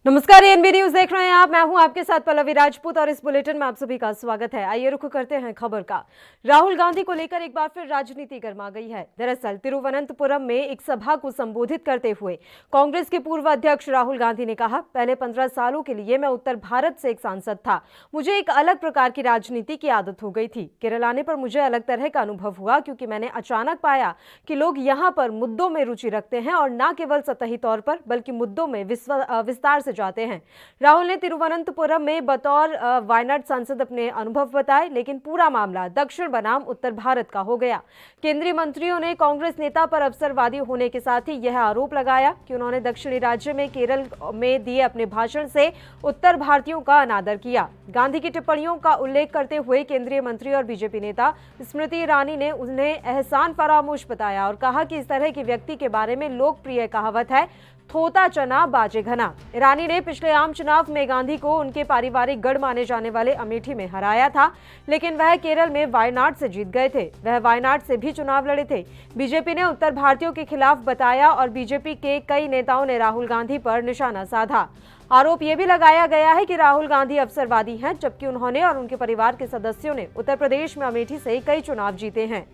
नमस्कार, ANB news देख रहे हैं आप। मैं हूं आपके साथ पल्लवी राजपूत और इस बुलेटिन में आप सभी का स्वागत है। आइए रुख करते हैं खबर का। राहुल गांधी को लेकर एक बार फिर राजनीति गर्मा गई है। दरअसल तिरुवनंतपुरम में एक सभा को संबोधित करते हुए कांग्रेस के पूर्व अध्यक्ष राहुल गांधी ने कहा, पहले 15 सालों के लिए मैं उत्तर भारत से एक सांसद था। मुझे एक अलग प्रकार की राजनीति की आदत हो गई थी। केरल आने पर मुझे अलग तरह का अनुभव हुआ, क्योंकि मैंने अचानक पाया कि लोग यहाँ पर मुद्दों में रुचि रखते हैं और न केवल सतही तौर पर बल्कि मुद्दों में विस्तार जाते हैं। राहुल ने तिरुवनंतपुरम में बतौर वायनाड सांसद अपने अनुभव बताए, लेकिन पूरा मामला दक्षिण बनाम उत्तर भारत का हो गया। केंद्रीय मंत्रियों ने कांग्रेस नेता पर अवसरवादी होने के साथ ही यह आरोप लगाया कि उन्होंने दक्षिणी राज्य में केरल में दिए अपने भाषण से उत्तर भारतीयों का अनादर किया। गांधी की टिप्पणियों का उल्लेख करते हुए केंद्रीय मंत्री और बीजेपी नेता स्मृति ईरानी ने उन्हें एहसान फरामोश बताया और कहा कि इस तरह के व्यक्ति के बारे में लोकप्रिय कहावत है, थोता चना बाजे घना। ईरानी ने पिछले आम चुनाव में गांधी को उनके पारिवारिक गढ़ माने जाने वाले अमेठी में हराया था, लेकिन वह केरल में वायनाड से जीत गए थे। वह वायनाड से भी चुनाव लड़े थे। बीजेपी ने उत्तर भारतीयों के खिलाफ बताया और बीजेपी के कई नेताओं ने राहुल गांधी पर निशाना साधा। आरोप यह भी लगाया गया है कि राहुल गांधी अवसरवादी हैं, जबकि उन्होंने और उनके परिवार के सदस्यों ने उत्तर प्रदेश में अमेठी से कई चुनाव जीते हैं।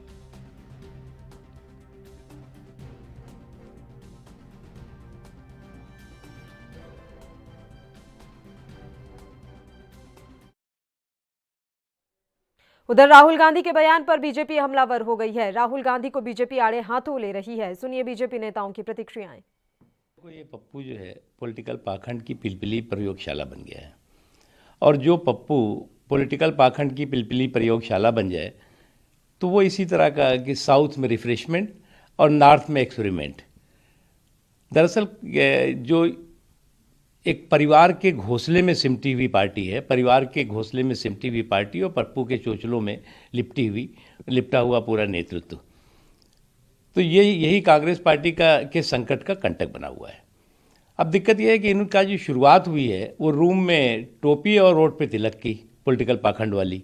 उधर राहुल गांधी के बयान पर बीजेपी हमलावर हो गई है। राहुल गांधी को बीजेपी आड़े हाथों ले रही है। सुनिए बीजेपी नेताओं की प्रतिक्रियाएं। ये पप्पू जो है पॉलिटिकल पाखंड की पिलपिली प्रयोगशाला बन गया है, और जो पप्पू पॉलिटिकल पाखंड की पिलपिली प्रयोगशाला बन जाए तो वो इसी तरह का कि साउथ में रिफ्रेशमेंट और नॉर्थ में एक्सपेरिमेंट। दरअसल जो एक परिवार के घोंसले में सिमटी हुई पार्टी है, परिवार के घोंसले में सिमटी हुई पार्टी और पप्पू के चोचलों में लिपटा हुआ पूरा नेतृत्व, तो यही कांग्रेस पार्टी के संकट का कंटक बना हुआ है। अब दिक्कत यह है कि इनका जो शुरुआत हुई है वो रूम में टोपी और रोड पे तिलक की पॉलिटिकल पाखंड वाली।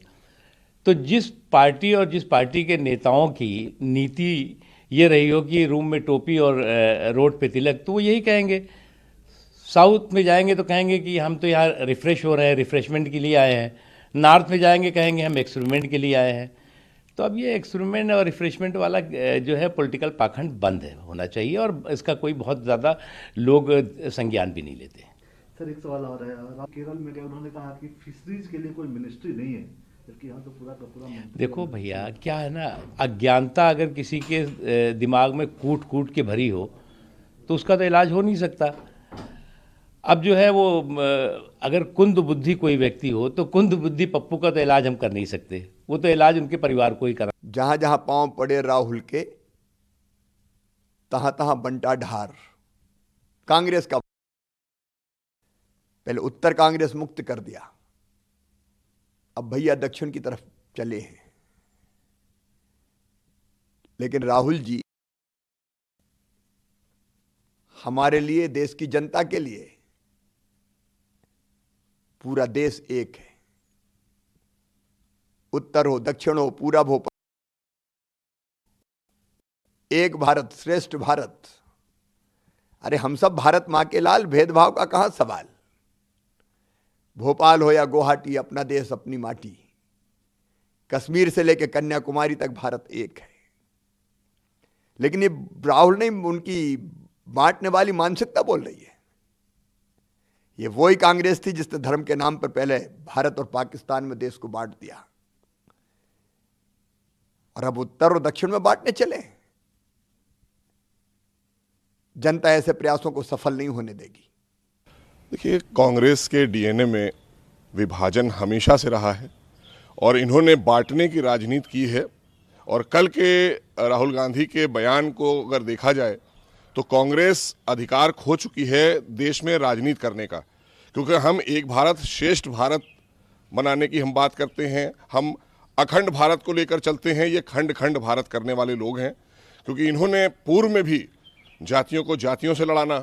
तो जिस पार्टी के नेताओं की नीति ये रही हो कि रूम में टोपी और रोड पे तिलक, तो वो यही कहेंगे। साउथ में जाएंगे तो कहेंगे कि हम तो यहाँ रिफ्रेश हो रहे हैं, रिफ्रेशमेंट के लिए आए हैं। नॉर्थ में जाएंगे कहेंगे हम एक्सपेरिमेंट के लिए आए हैं। तो अब ये एक्सपेरिमेंट और रिफ्रेशमेंट वाला जो है पॉलिटिकल पाखंड बंद होना चाहिए, और इसका कोई बहुत ज़्यादा लोग संज्ञान भी नहीं लेते। सर एक सवाल और है, केरल में गए, उन्होंने कहा कि फिशरीज के लिए कोई मिनिस्ट्री नहीं है, जबकि यहाँ तो पूरा का पूरा। देखो भैया, क्या है ना, अज्ञानता अगर किसी के दिमाग में कूट कूट के भरी हो तो उसका तो इलाज हो नहीं सकता। अब जो है वो अगर कुंद बुद्धि कोई व्यक्ति हो तो कुंद बुद्धि पप्पू का तो इलाज हम कर नहीं सकते, वो तो इलाज उनके परिवार को ही करा। जहां जहां पांव पड़े राहुल के तहां तहां बंटा ढार। कांग्रेस का पहले उत्तर कांग्रेस मुक्त कर दिया, अब भैया दक्षिण की तरफ चले हैं। लेकिन राहुल जी हमारे लिए, देश की जनता के लिए, पूरा देश एक है। उत्तर हो, दक्षिण हो, पूरब हो, एक भारत श्रेष्ठ भारत। अरे हम सब भारत मां के लाल, भेदभाव का कहां सवाल। भोपाल हो या गुवाहाटी, अपना देश अपनी माटी। कश्मीर से लेकर कन्याकुमारी तक भारत एक है। लेकिन ये राहुल ने उनकी बांटने वाली मानसिकता बोल रही है। ये वही कांग्रेस थी जिसने धर्म के नाम पर पहले भारत और पाकिस्तान में देश को बांट दिया, और अब उत्तर और दक्षिण में बांटने चले। जनता ऐसे प्रयासों को सफल नहीं होने देगी। देखिए, कांग्रेस के डीएनए में विभाजन हमेशा से रहा है और इन्होंने बांटने की राजनीति की है। और कल के राहुल गांधी के बयान को अगर देखा जाए तो कांग्रेस अधिकार खो चुकी है देश में राजनीति करने का, क्योंकि हम एक भारत श्रेष्ठ भारत बनाने की हम बात करते हैं, हम अखंड भारत को लेकर चलते हैं। ये खंड खंड भारत करने वाले लोग हैं, क्योंकि इन्होंने पूर्व में भी जातियों को जातियों से लड़ाना,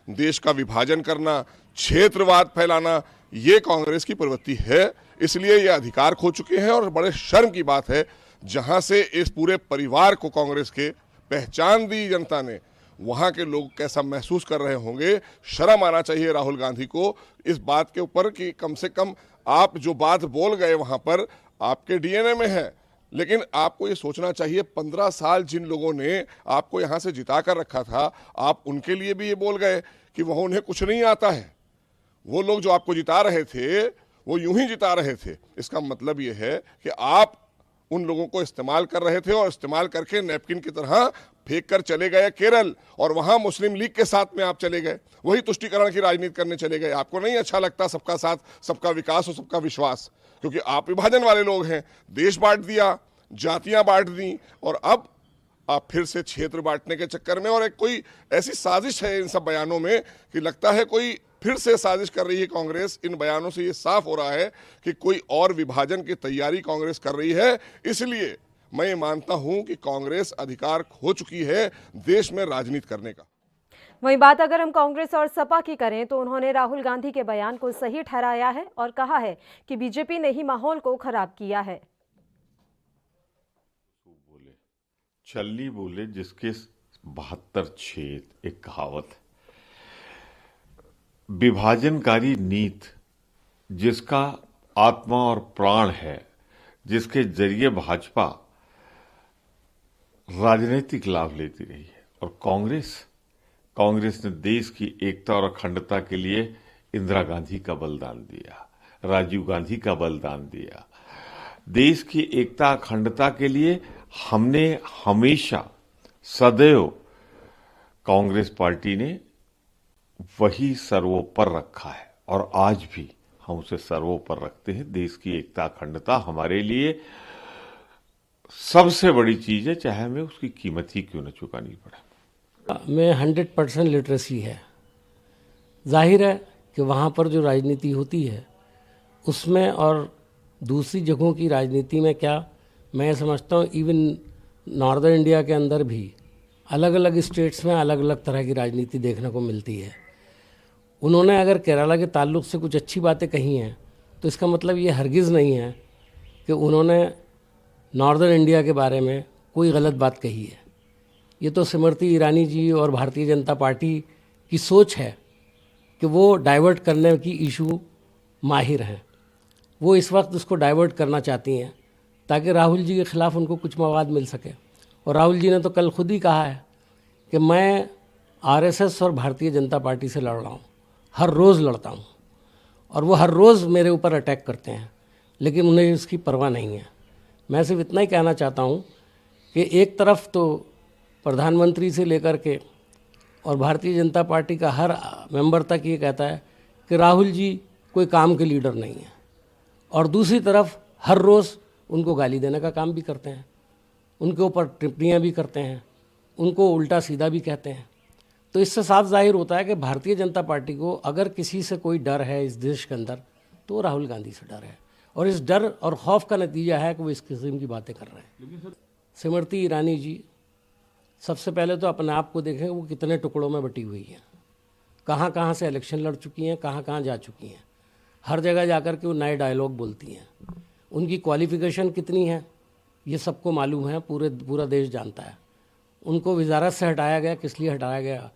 देश का विभाजन करना, क्षेत्रवाद फैलाना, ये कांग्रेस की प्रवृत्ति है। इसलिए ये अधिकार खो चुके हैं, और बड़े शर्म की बात है जहां से इस पूरे परिवार को कांग्रेस के पहचान दी जनता ने, वहाँ के लोग कैसा महसूस कर रहे होंगे। शर्म आना चाहिए राहुल गांधी को इस बात के ऊपर कि कम से कम आप जो बात बोल गए वहाँ पर आपके डीएनए में है, लेकिन आपको ये सोचना चाहिए 15 साल जिन लोगों ने आपको यहाँ से जिता कर रखा था, आप उनके लिए भी ये बोल गए कि वह उन्हें कुछ नहीं आता है। वो लोग जो आपको जिता रहे थे वो यूं ही जिता रहे थे। इसका मतलब ये है कि आप उन लोगों को इस्तेमाल कर रहे थे और इस्तेमाल करके नैपकिन की तरह फेंक कर चले गए केरल, और वहां मुस्लिम लीग के साथ में आप चले गए, वही तुष्टीकरण की राजनीति करने चले गए। आपको नहीं अच्छा लगता सबका साथ, सबका विकास और सबका विश्वास, क्योंकि आप विभाजन वाले लोग हैं। देश बांट दिया, जातियां बांट दी, और अब आप फिर से क्षेत्र बांटने के चक्कर में, और एक कोई ऐसी साजिश है इन सब बयानों में कि लगता है कोई फिर से साजिश कर रही है कांग्रेस। इन बयानों से ये साफ हो रहा है कि कोई और विभाजन की तैयारी कांग्रेस कर रही है। इसलिए मैं ये मानता हूं कि कांग्रेस अधिकार खो चुकी है देश में राजनीति करने का। वहीं बात अगर हम कांग्रेस और सपा की करें तो उन्होंने राहुल गांधी के बयान को सही ठहराया है और कहा है कि बीजेपी ने ही माहौल को खराब किया है। छल्ली बोले जिसके 72 छेद, एक कहावत है। विभाजनकारी नीति जिसका आत्मा और प्राण है, जिसके जरिए भाजपा राजनीतिक लाभ लेती रही है, और कांग्रेस ने देश की एकता और अखंडता के लिए इंदिरा गांधी का बलिदान दिया, राजीव गांधी का बलिदान दिया। देश की एकता अखंडता के लिए हमने हमेशा सदैव कांग्रेस पार्टी ने वही सर्वोपर रखा है, और आज भी हम उसे सर्वोपर रखते हैं। देश की एकता अखंडता हमारे लिए सबसे बड़ी चीज है, चाहे हमें उसकी कीमत ही क्यों न चुकानी पड़े। में 100% लिटरेसी है। जाहिर है कि वहाँ पर जो राजनीति होती है उसमें और दूसरी जगहों की राजनीति में क्या, मैं समझता हूँ इवन नॉर्दर्न इंडिया के अंदर भी अलग अलग स्टेट्स में अलग अलग तरह की राजनीति देखने को मिलती है। उन्होंने अगर केरला के ताल्लुक से कुछ अच्छी बातें कही हैं तो इसका मतलब ये हरगिज़ नहीं है कि उन्होंने नॉर्दर्न इंडिया के बारे में कोई गलत बात कही है। ये तो स्मृति ईरानी जी और भारतीय जनता पार्टी की सोच है कि वो डाइवर्ट करने की इशू माहिर हैं। वो इस वक्त उसको डाइवर्ट करना चाहती हैं ताकि राहुल जी के ख़िलाफ़ उनको कुछ मवाद मिल सके। और राहुल जी ने तो कल खुद ही कहा है कि मैं आरएसएस और भारतीय जनता पार्टी से लड़ रहा हूँ, हर रोज़ लड़ता हूँ, और वो हर रोज़ मेरे ऊपर अटैक करते हैं, लेकिन उन्हें इसकी परवाह नहीं है। मैं सिर्फ इतना ही कहना चाहता हूँ कि एक तरफ तो प्रधानमंत्री से लेकर के और भारतीय जनता पार्टी का हर मेंबर तक ये कहता है कि राहुल जी कोई काम के लीडर नहीं है, और दूसरी तरफ हर रोज़ उनको गाली देने का काम भी करते हैं, उनके ऊपर टिप्पणियाँ भी करते हैं, उनको उल्टा सीधा भी कहते हैं। तो इससे साफ जाहिर होता है कि भारतीय जनता पार्टी को अगर किसी से कोई डर है इस देश के अंदर तो वो राहुल गांधी से डर है, और इस डर और खौफ का नतीजा है कि वो इस किस्म की बातें कर रहे हैं। स्मृति ईरानी जी सबसे पहले तो अपने आप को देखें वो कितने टुकड़ों में बटी हुई हैं, कहाँ कहाँ से इलेक्शन लड़ चुकी हैं, कहाँ कहाँ जा चुकी हैं, हर जगह जाकर के वो नए डायलॉग बोलती हैं। उनकी क्वालिफ़िकेशन कितनी है ये सबको मालूम है, पूरा देश जानता है। उनको वजारत से हटाया गया, किस लिए हटाया गया?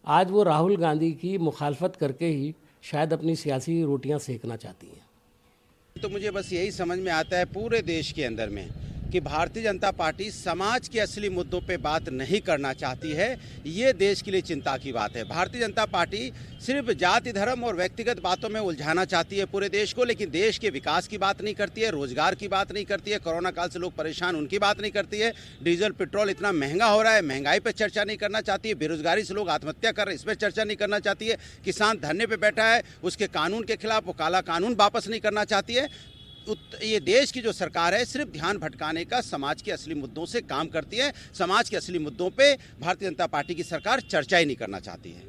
आज वो राहुल गांधी की मुखालफत करके ही शायद अपनी सियासी रोटियां सेकना चाहती हैं। तो मुझे बस यही समझ में आता है पूरे देश के अंदर में कि भारतीय जनता पार्टी समाज के असली मुद्दों पे बात नहीं करना चाहती है। ये देश के लिए चिंता की बात है। भारतीय जनता पार्टी सिर्फ जाति धर्म और व्यक्तिगत बातों में उलझाना चाहती है पूरे देश को, लेकिन देश के विकास की बात नहीं करती है, रोजगार की बात नहीं करती है, कोरोना काल से लोग परेशान उनकी बात नहीं करती है, डीजल पेट्रोल इतना महंगा हो रहा है महंगाई पर चर्चा नहीं करना चाहती है, बेरोजगारी से लोग आत्महत्या कर रहे हैं इस पर चर्चा नहीं करना चाहती है, किसान धरने पर बैठा है उसके कानून के खिलाफ वो काला कानून वापस नहीं करना चाहती है। ये देश की जो सरकार है सिर्फ ध्यान भटकाने का समाज के असली मुद्दों से काम करती है। समाज के असली मुद्दों पे भारतीय जनता पार्टी की सरकार चर्चा ही नहीं करना चाहती है।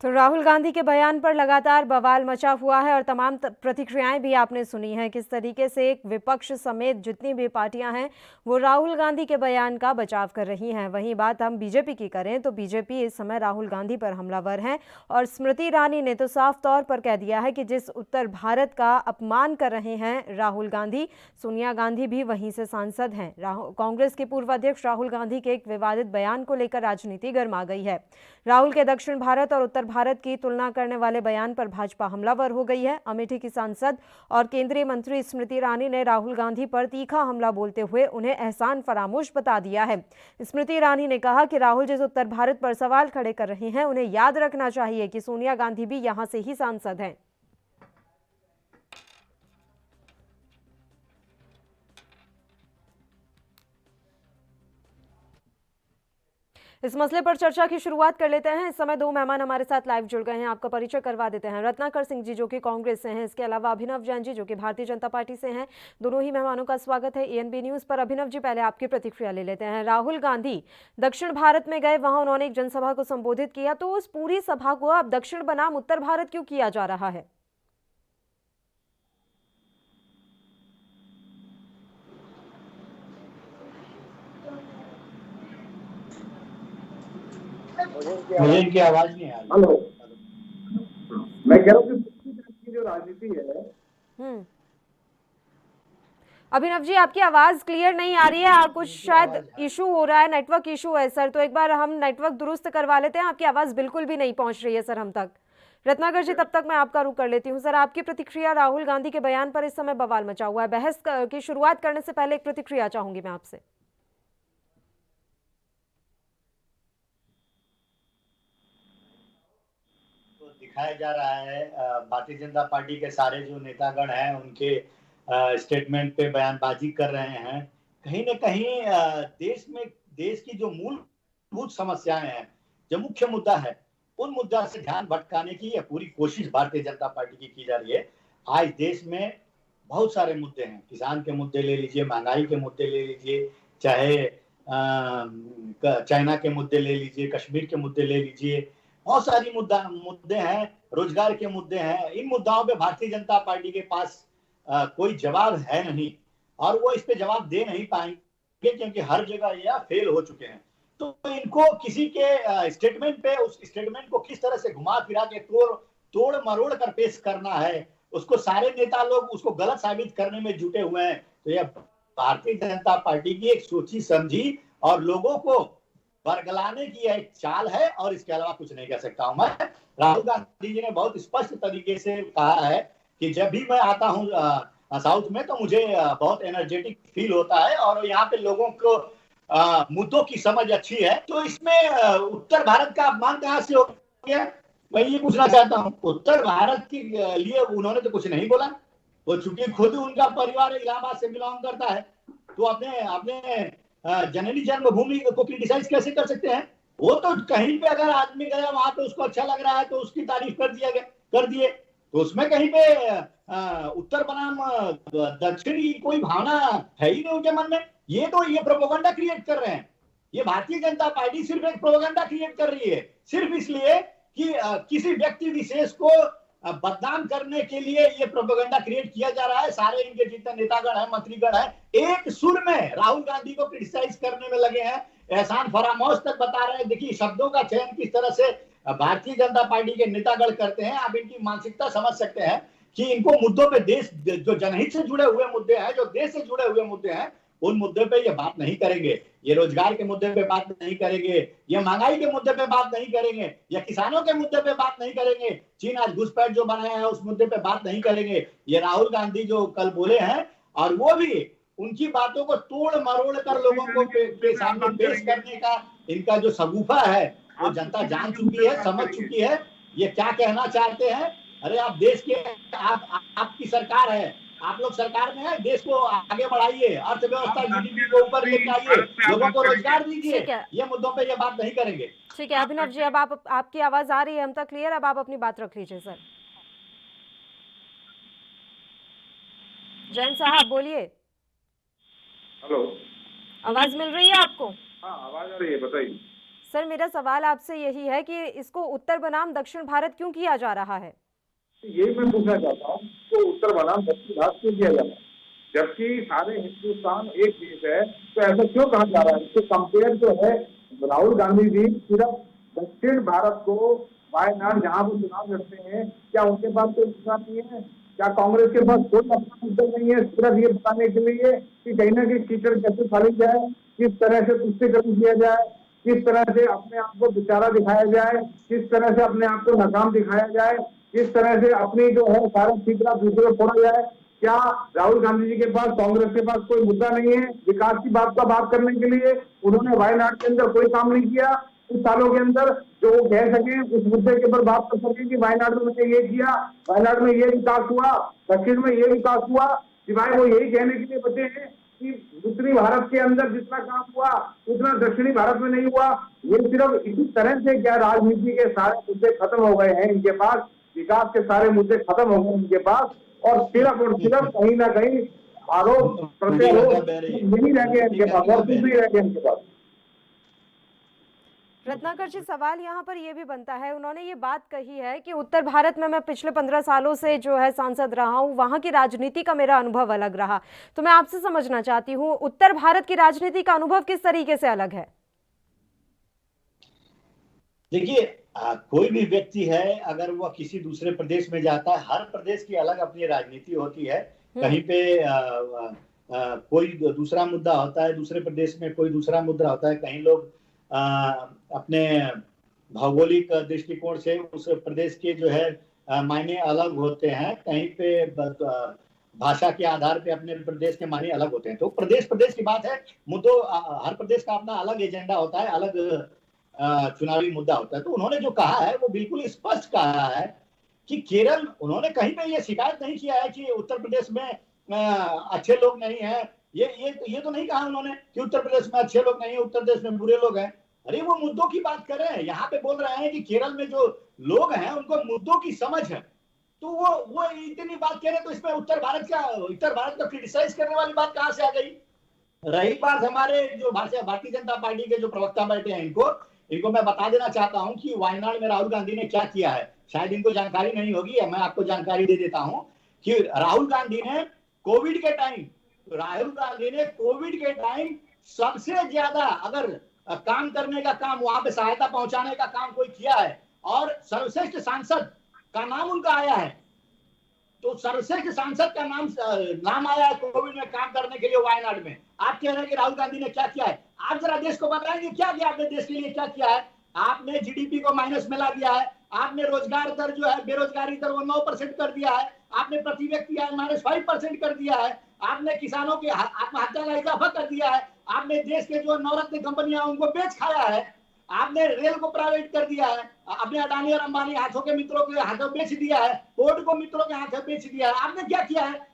तो राहुल गांधी के बयान पर लगातार बवाल मचा हुआ है और तमाम प्रतिक्रियाएं भी आपने सुनी हैं। किस तरीके से एक विपक्ष समेत जितनी भी पार्टियां हैं वो राहुल गांधी के बयान का बचाव कर रही हैं। वहीं बात हम बीजेपी की करें तो बीजेपी इस समय राहुल गांधी पर हमलावर है और स्मृति ईरानी ने तो साफ तौर पर कह दिया है कि जिस उत्तर भारत का अपमान कर रहे हैं राहुल गांधी, सोनिया गांधी भी वहीं से सांसद हैं। कांग्रेस के पूर्व अध्यक्ष राहुल गांधी के एक विवादित बयान को लेकर राजनीति गर्मा गई है। राहुल के दक्षिण भारत और उत्तर भारत की तुलना करने वाले बयान पर भाजपा हमलावर हो गई है। अमेठी की सांसद और केंद्रीय मंत्री स्मृति ईरानी ने राहुल गांधी पर तीखा हमला बोलते हुए उन्हें एहसान फरामोश बता दिया है। स्मृति ईरानी ने कहा कि राहुल जिस उत्तर भारत पर सवाल खड़े कर रहे हैं उन्हें याद रखना चाहिए कि सोनिया गांधी भी यहां से ही सांसद हैं। इस मसले पर चर्चा की शुरुआत कर लेते हैं। इस समय दो मेहमान हमारे साथ लाइव जुड़ गए हैं, आपका परिचय करवा देते हैं। रत्नाकर सिंह जी जो कि कांग्रेस से हैं, इसके अलावा अभिनव जैन जी जो कि भारतीय जनता पार्टी से हैं। दोनों ही मेहमानों का स्वागत है एएनबी न्यूज पर। अभिनव जी, पहले आपकी प्रतिक्रिया ले लेते हैं। राहुल गांधी दक्षिण भारत में गए, वहां उन्होंने एक जनसभा को संबोधित किया, तो उस पूरी सभा को अब दक्षिण बनाम उत्तर भारत क्यों किया जा रहा है? मुझे इनकी आवाज नहीं आ रही। हेलो, मैं कह रहा हूँ कि जो राजनीति है। अभिनव जी, आपकी आवाज क्लियर नहीं आ रही है, कुछ शायद इशू हो रहा है, नेटवर्क इशू है सर। तो एक बार हम नेटवर्क दुरुस्त करवा लेते हैं। आपकी आवाज बिल्कुल भी नहीं पहुंच रही है सर हम तक। रत्नाकर जी, तब तक मैं आपका रुख कर लेती हूँ। सर, आपकी प्रतिक्रिया, राहुल गांधी के बयान पर इस समय बवाल मचा हुआ है। बहस की शुरुआत करने से पहले एक प्रतिक्रिया चाहूंगी मैं आपसे। दिखाया जा रहा है भारतीय जनता पार्टी के सारे जो नेतागण हैं उनके स्टेटमेंट पे बयानबाजी कर रहे हैं। कहीं न कहीं देश की जो मूलभूत समस्याएं हैं, जो मुख्य मुद्दा है, उन मुद्दा से ध्यान भटकाने की यह पूरी कोशिश भारतीय जनता पार्टी की जा रही है। आज देश में बहुत सारे मुद्दे हैं। किसान के मुद्दे ले लीजिए, महंगाई के मुद्दे ले लीजिए, चाहे चाइना के मुद्दे ले लीजिए, कश्मीर के मुद्दे ले लीजिए, बहुत सारी मुद्दे हैं, रोजगार के मुद्दे हैं। इन मुद्दाओं पे भारतीय जनता पार्टी के पास कोई जवाब है नहीं और वो इस पे जवाब दे नहीं पाएंगे क्योंकि हर जगह यह फेल हो चुके हैं। तो इनको किसी के स्टेटमेंट पे, उस स्टेटमेंट को किस तरह से घुमा फिरा के तोड़ मरोड़ कर पेश करना है, उसको सारे नेता लोग उसको गलत साबित करने में जुटे हुए हैं। तो यह भारतीय जनता पार्टी की एक सोची समझी और लोगों को बरगलाने की एक चाल है और इसके अलावा कुछ नहीं कह सकता हूं मैं। राहुल गांधी जी ने बहुत स्पष्ट तरीके से कहा है कि जब भी मैं आता हूं साउथ में तो मुझे बहुत एनर्जेटिक फील होता है और यहाँ पे लोगों को मुद्दों की समझ अच्छी है। तो इसमें उत्तर भारत का अपमान कहाँ से हो गया, मैं ये पूछना चाहता हूँ। उत्तर भारत के लिए उन्होंने तो कुछ नहीं बोला, वो चूंकि खुद उनका परिवार इलाहाबाद से बिलोंग करता है तो अपने जननी जन्मभूमि को क्रिटिसाइज कैसे कर सकते हैं? वो तो कहीं पे अगर आदमी गया वहां पे उसको अच्छा लग रहा है तो उसकी तारीफ कर दिए तो उसमें कहीं पे उत्तर बनाम दक्षिण की कोई भावना है ही नहीं उनके मन में। ये प्रोपेगेंडा क्रिएट कर रहे हैं। ये भारतीय जनता पार्टी सिर्फ एक प्रोपेगेंडा क्रिएट कर रही है, सिर्फ इसलिए कि किसी व्यक्ति विशेष को बदनाम करने के लिए ये प्रोपेगेंडा क्रिएट किया जा रहा है। सारे इनके जितने नेतागण हैं, मंत्रीगण हैं, एक सुर में राहुल गांधी को क्रिटिसाइज करने में लगे हैं, एहसान फरामोश तक बता रहे हैं। देखिए शब्दों का चयन किस तरह से भारतीय जनता पार्टी के नेतागण करते हैं, आप इनकी मानसिकता समझ सकते हैं कि इनको मुद्दों पे, देश जो जनहित से जुड़े हुए मुद्दे हैं, जो देश से जुड़े हुए मुद्दे हैं, उन मुद्दे पे ये बात नहीं करेंगे। ये रोजगार के मुद्दे पे बात नहीं करेंगे, ये महंगाई के मुद्दे पे बात नहीं करेंगे, या किसानों के मुद्दे पे बात नहीं करेंगे, चीन आज घुसपैठ जो बनाया है उस मुद्दे पे बात नहीं करेंगे। ये राहुल गांधी जो कल बोले हैं और वो भी उनकी बातों को तोड़ मरोड़ कर लोगों को सामने पेश करने का इनका जो सगुफा है वो जनता जान चुकी है, समझ चुकी है ये क्या कहना चाहते हैं। अरे आप देश के, आपकी सरकार है, आप लोग सरकार में है, देश को आगे बढ़ाइए, अर्थव्यवस्था जीडीपी को ऊपर लेके आइए, लोगों को रोजगार दीजिए। ये मुद्दों पे ये बात नहीं करेंगे। ठीक है अभिनव जी, अब आपकी आवाज आ रही है हम तक क्लियर, अब आप अपनी बात रख लीजिए सर। जैन साहब बोलिए। हेलो, आवाज मिल रही है आपको? हाँ आवाज आ रही है, बताइए। सर मेरा सवाल आपसे यही है कि इसको उत्तर बनाम दक्षिण भारत क्यों किया जा रहा है? यही मैं पूछना चाहता हूँ तो उत्तर बनाम दक्षिण भारत क्यों किया जाता है, जबकि सारे हिंदुस्तान एक देश है, तो ऐसा क्यों कहा जा रहा है? इससे कंपेयर जो है राहुल गांधी जी सिर्फ दक्षिण भारत को वायनाड जहां वो चुनाव लड़ते हैं, क्या उनके पास कोई मुद्दा नहीं है? क्या कांग्रेस के पास कोई अपना मुद्दा नहीं है सिर्फ ये बताने के लिए कि कहीं ना कहीं कीचड़ कैसे फाड़ी जाए, किस तरह से तुष्टिकरण किया जाए, किस तरह से अपने आप को बेचारा दिखाया जाए, किस तरह से अपने आप को नाकाम दिखाया जाए, किस तरह से अपनी जो है सारा ठीकरा दूसरे को फोड़ा जाए? क्या राहुल गांधी जी के पास, कांग्रेस के पास कोई मुद्दा नहीं है विकास की बात करने के लिए? उन्होंने वायनाड के अंदर कोई काम नहीं किया कुछ सालों के अंदर जो वो कह सके, उस मुद्दे के ऊपर बात कर सके कि वायनाड में मैंने ये किया, वायनाड में ये विकास हुआ, दक्षिण में ये विकास हुआ, सिवाय वो यही कहने के लिए बचे हैं कि उत्तरी भारत के अंदर जितना काम हुआ उतना दक्षिणी भारत में नहीं हुआ। ये सिर्फ इसी तरह से क्या राजनीति के सारे मुद्दे खत्म हो गए हैं इनके पास, विकास के सारे मुद्दे खत्म हो गए इनके पास, और सिर्फ कहीं ना कहीं आरोप प्रत्यारोप यही रह गए इनके पास और कुछ नहीं रह गया इनके पास। रत्नाकर जी सवाल यहाँ पर ये भी बनता है, उन्होंने ये बात कही है कि उत्तर भारत में मैं पिछले 15 सालों से जो है सांसद रहा हूँ, वहाँ की राजनीति का मेरा अनुभव अलग रहा। तो मैं आपसे समझना चाहती हूँ उत्तर भारत की राजनीति का अनुभव किस तरीके से अलग है? देखिए कोई भी व्यक्ति है अगर वह किसी दूसरे प्रदेश में जाता है, हर प्रदेश की अलग अपनी राजनीति होती है। कहीं पे कोई दूसरा मुद्दा होता है, दूसरे प्रदेश में कोई दूसरा मुद्दा होता है। कहीं लोग अपने भौगोलिक दृष्टिकोण से उस प्रदेश के जो है मायने अलग होते हैं, कहीं पे भाषा के आधार पे अपने प्रदेश के मायने अलग होते हैं। तो प्रदेश की बात है, मुद्दों हर प्रदेश का अपना अलग एजेंडा होता है, अलग चुनावी मुद्दा होता है। तो उन्होंने जो कहा है वो बिल्कुल स्पष्ट कहा है कि केरल, उन्होंने कहीं पे ये शिकायत नहीं किया है कि उत्तर प्रदेश में अच्छे लोग नहीं है। ये तो नहीं कहा उन्होंने कि उत्तर प्रदेश में अच्छे लोग नहीं है, उत्तर प्रदेश में बुरे लोग हैं। अरे वो मुद्दों की बात कर रहे हैं, यहाँ पे बोल रहे हैं कि केरल में जो लोग हैं उनको मुद्दों की समझ है। तो वो इतनी बात कह रहे हैं, तो इसमें उत्तर भारत को क्रिटिसाइज करने वाली बात कहाँ से आ गई? रही बात हमारे जो भारतीय जनता पार्टी के जो प्रवक्ता बैठे हैं, इनको मैं बता देना चाहता हूं कि वायनाड में राहुल गांधी ने क्या किया है। शायद इनको जानकारी नहीं होगी, मैं आपको जानकारी दे देता हूं कि राहुल गांधी ने कोविड के टाइम सबसे ज्यादा अगर काम करने का काम, वहां पे सहायता पहुंचाने का काम कोई किया है और सर्वश्रेष्ठ सांसद का नाम उनका आया है। तो सर्वश्रेष्ठ सांसद का नाम आया है कोविड में काम करने के लिए वायनाड में। आप कह रहे हैं कि राहुल गांधी ने क्या किया है? आप जरा देश को बताएंगे क्या किया आपने, देश के लिए क्या किया है? आपने जीडीपी को माइनस में ला दिया है, आपने रोजगार दर जो है, बेरोजगारी दर वो 9% कर दिया है, आपने प्रति व्यक्ति आय -5% कर दिया है, आपने किसानों के आत्महत्या का इजाफा कर दिया है, आपने देश के जो नवरत्न कंपनियां उनको बेच खाया है, आपने रेल को प्राइवेट कर दिया है, अपने अडानी और अंबानी हाथों के मित्रों के हाथों बेच दिया है, पोर्ट को मित्रों के हाथों बेच दिया है। आपने क्या किया है?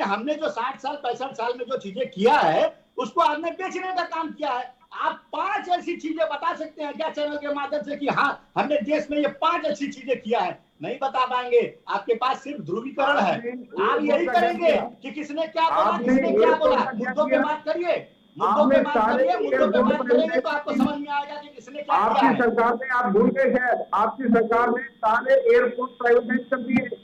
हमने जो 60 साल 65 साल में जो चीजें किया है उसको आपने बेचने का काम किया है। आप 5 ऐसी चीजें बता सकते हैं क्या चैनल के माध्यम से कि हाँ हमने देश में ये 5 अच्छी चीजें किया है? नहीं बता पाएंगे। आपके पास सिर्फ ध्रुवीकरण है। आप यही करेंगे कि किसने क्या बोला, किसने क्या बोला। मुद्दों पे बात करिए, मुद्दों पे बात करेंगे तो आपको समझ में आएगा कि किसने क्या किया है। आपकी सरकार ने, आप भूल गए शायद, आपकी सरकार ने सारे एयरपोर्ट प्राइवेटाइज कर दिए।